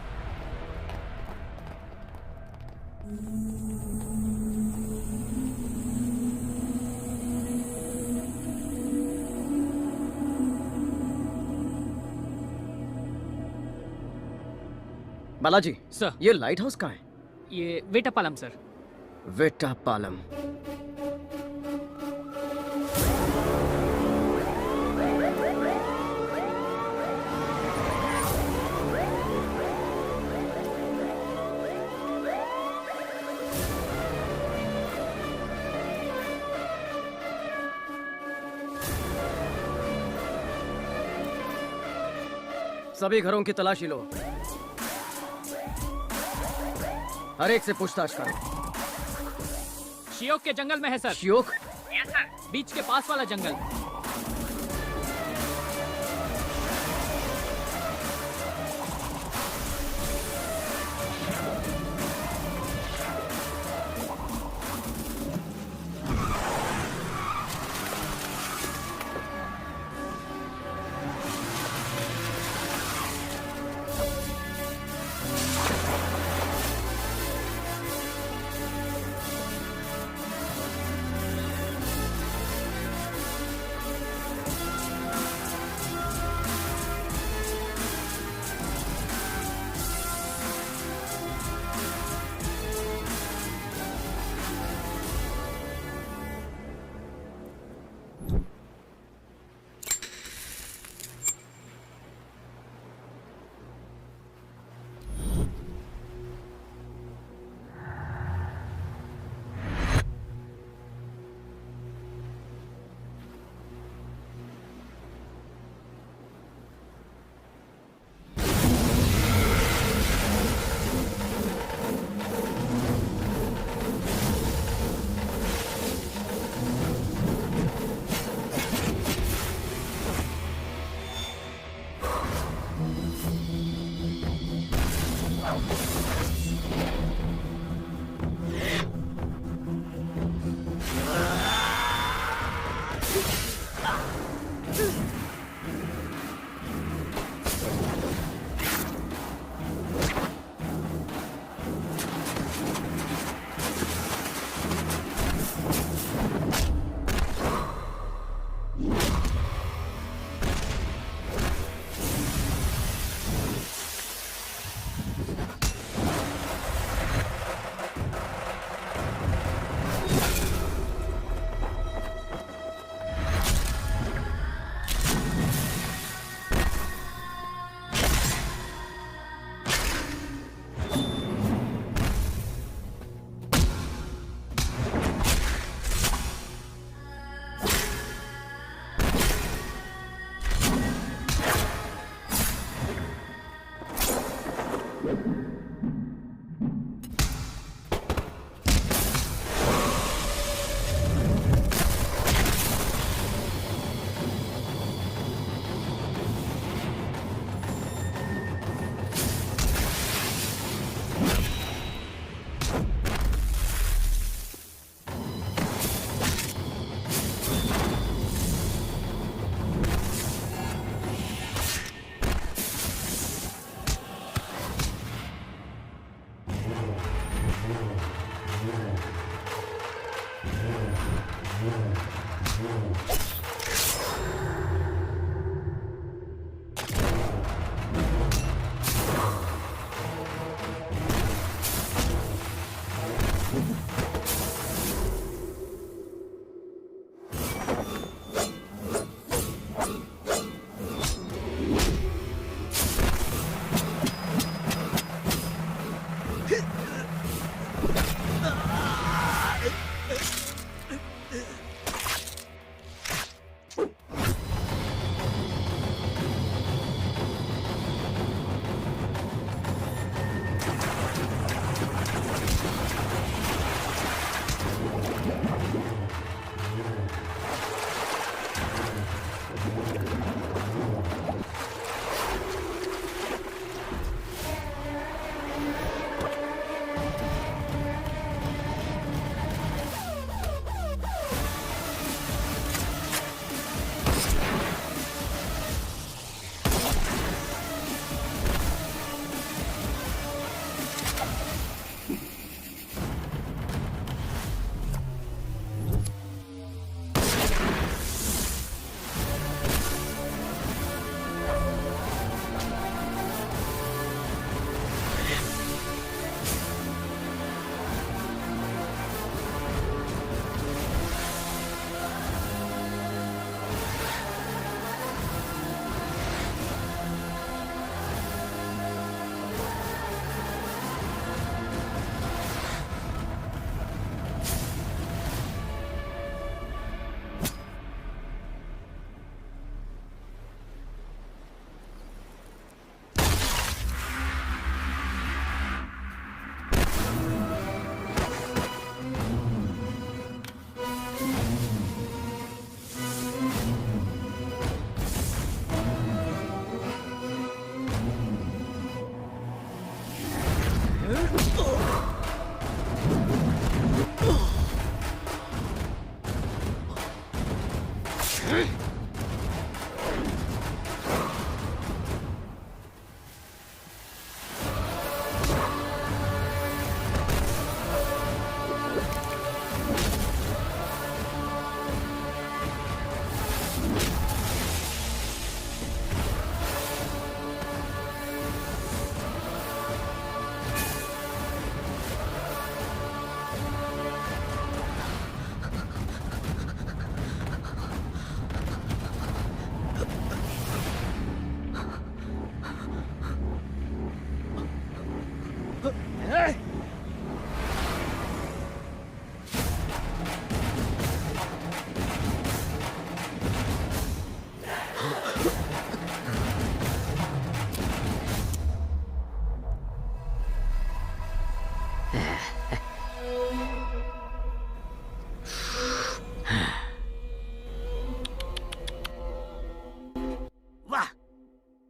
बालाजी सर, ये लाइट हाउस कहाँ है? ये वेटापालम सर। वेटापालम। सभी घरों की तलाशी लो, हर एक से पूछताछ करो। शियोक के जंगल में है सर। शियोक? यस सर, बीच के पास वाला जंगल।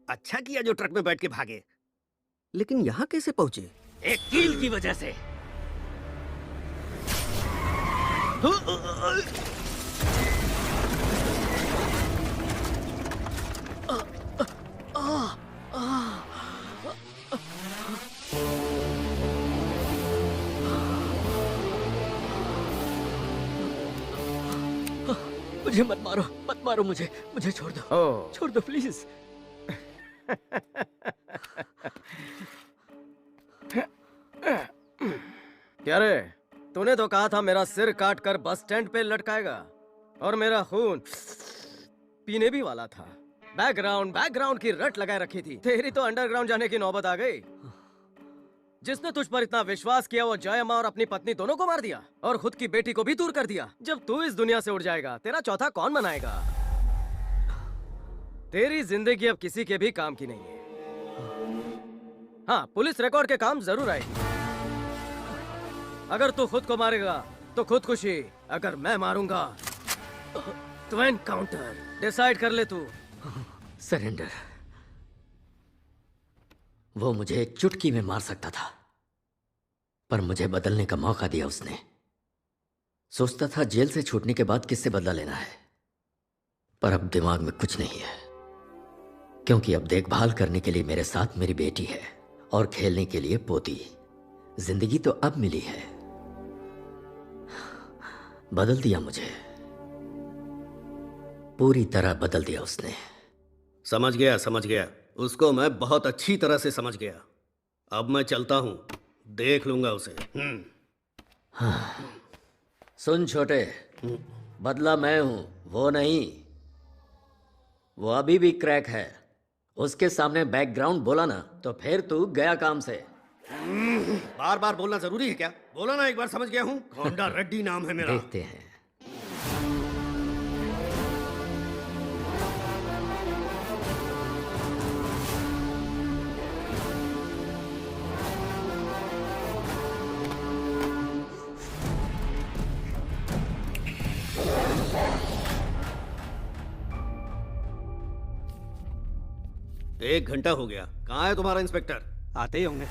अच्छा किया जो ट्रक में बैठ के भागे, लेकिन यहाँ कैसे पहुंचे? एक कील की वजह से। मुझे मत मारो, मुझे छोड़ दो, छोड़ दो प्लीज। क्या रे, तूने तो कहा था मेरा सिर काट कर बस स्टैंड पे लटकाएगा और मेरा खून पीने भी वाला था। बैकग्राउंड की रट लगाए रखी थी। तेरी तो अंडरग्राउंड जाने की नौबत आ गई। जिसने तुझ पर इतना विश्वास किया वो जय माँ और अपनी पत्नी दोनों को मार दिया और खुद की बेटी को भी दूर कर दिया। जब तू इस दुनिया से उड़ जाएगा तेरा चौथा कौन बनाएगा? तेरी जिंदगी अब किसी के भी काम की नहीं है। हाँ, पुलिस रिकॉर्ड के काम जरूर आएगी। अगर तू खुद को मारेगा तो खुदकुशी, अगर मैं मारूंगा तो एनकाउंटर। डिसाइड कर ले तू। सरेंडर। वो मुझे एक चुटकी में मार सकता था, पर मुझे बदलने का मौका दिया उसने। सोचता था जेल से छूटने के बाद किससे बदला लेना है, पर अब दिमाग में कुछ नहीं है, क्योंकि अब देखभाल करने के लिए मेरे साथ मेरी बेटी है और खेलने के लिए पोती। जिंदगी तो अब मिली है। बदल दिया मुझे, पूरी तरह बदल दिया उसने। समझ गया, उसको मैं बहुत अच्छी तरह से समझ गया। अब मैं चलता हूं, देख लूंगा उसे। हाँ। सुन छोटे, बदला मैं हूं, वो नहीं। वो अभी भी क्रैक है। उसके सामने बैकग्राउंड बोला ना तो फिर तू गया काम से। बार बार बोलना जरूरी है क्या? बोला ना एक बार, समझ गया हूं। कोंडा रेड्डी नाम है मेरा। देखते हैं। 1 घंटा हो गया, कहाँ है तुम्हारा इंस्पेक्टर? आते ही होंगे।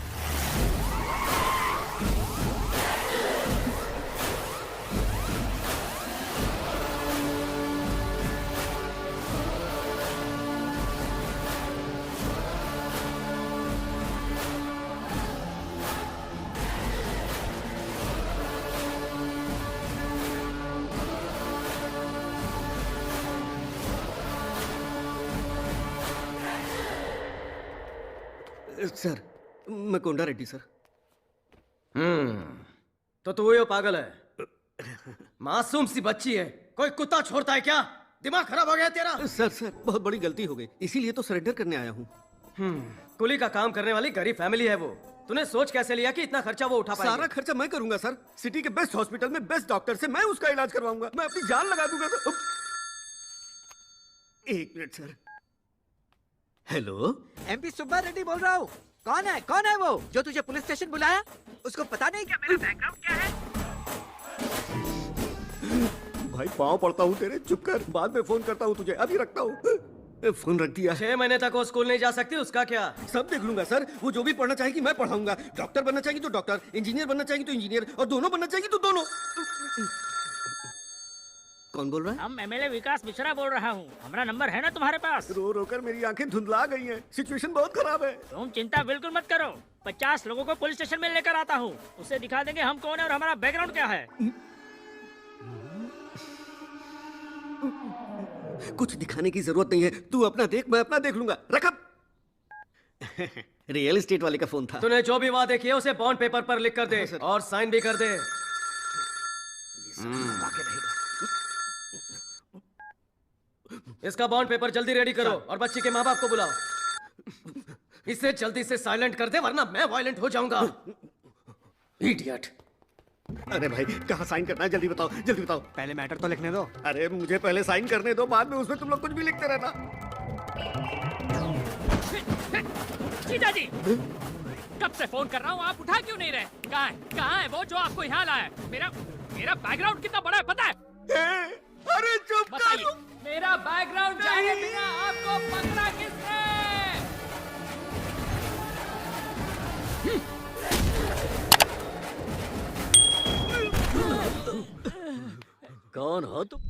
सर, मैं कोंडा रेड्डी सर। तो तू यो पागल है? मासूम सी बच्ची है, कोई कुत्ता छोड़ता है क्या? दिमाग खराब हो गया तेरा? सर बहुत बड़ी गलती हो गई, इसीलिए तो सरेंडर करने आया हूँ। कुली का काम करने वाली गरीब फैमिली है वो। तूने सोच कैसे लिया कि इतना खर्चा वो उठा पाएगी? सारा खर्चा मैं करूंगा सर। सिटी के बेस्ट हॉस्पिटल में बेस्ट डॉक्टर से मैं उसका इलाज करवाऊंगा। मैं अपनी जान लगा दूंगा sir. 1 minute sir. Hello, MP Subba Reddy बोल रहा हूँ। कौन है वो जो तुझे पुलिस स्टेशन बुलाया? उसको पता नहीं क्या मेरा बैकग्राउंड क्या है? भाई पाँव पड़ता हूँ तेरे, चुप कर, बाद में फोन करता हूँ तुझे, अभी रखता हूँ। फोन रख दिया। 6 महीने तक वो स्कूल नहीं जा सकती, उसका क्या? सब देख लूंगा सर। वो जो भी पढ़ना चाहेगी मैं पढ़ाऊंगा। डॉक्टर बनना चाहेगी तो डॉक्टर, इंजीनियर बनना चाहेगी तो इंजीनियर, और दोनों बनना चाहेगी तो दोनों। कौन बोल रहा है? हम एमएलए विकास मिश्रा बोल रहा हूँ। हमारा नंबर है ना तुम्हारे पास? रो रो कर मेरी आंखें धुंधला गई हैं। सिचुएशन बहुत खराब है। तुम चिंता बिल्कुल मत करो। 50 लोगों को पुलिस स्टेशन में लेकर आता हूँ। उसे दिखा देंगे हम कौन है और हमारा बैकग्राउंड क्या है। कुछ दिखाने की जरूरत नहीं है, तू अपना देख, मैं अपना देख लूंगा। रख अब। रियल एस्टेट वाले का फोन था। तूने जो भी वादे किए उसे बॉन्ड पेपर पर लिख कर दे और साइन भी कर दे। इसका बॉन्ड पेपर जल्दी रेडी करो और बच्ची के माँ बाप को बुलाओ। इसे जल्दी से साइलेंट कर दे वरना मैं वायलेंट हो जाऊंगा। इडियट। अरे भाई कहाँ साइन करना है, जल्दी बताओ, जल्दी बताओ। पहले मैटर तो लिखने दो। अरे मुझे पहले साइन करने दो, बाद में उसमें तुम लोग कुछ भी लिखते रहना। जीजा जी, कब से फोन कर रहा हूँ, आप उठा क्यों नहीं रहे? कहाँ है वो जो आपको यहाँ लाया है? मेरा बैकग्राउंड कितना बड़ा है पता है? अरे चुप कर। मेरा बैकग्राउंड जाने बिना आपको पकड़ा किसने? कौन हो तुम?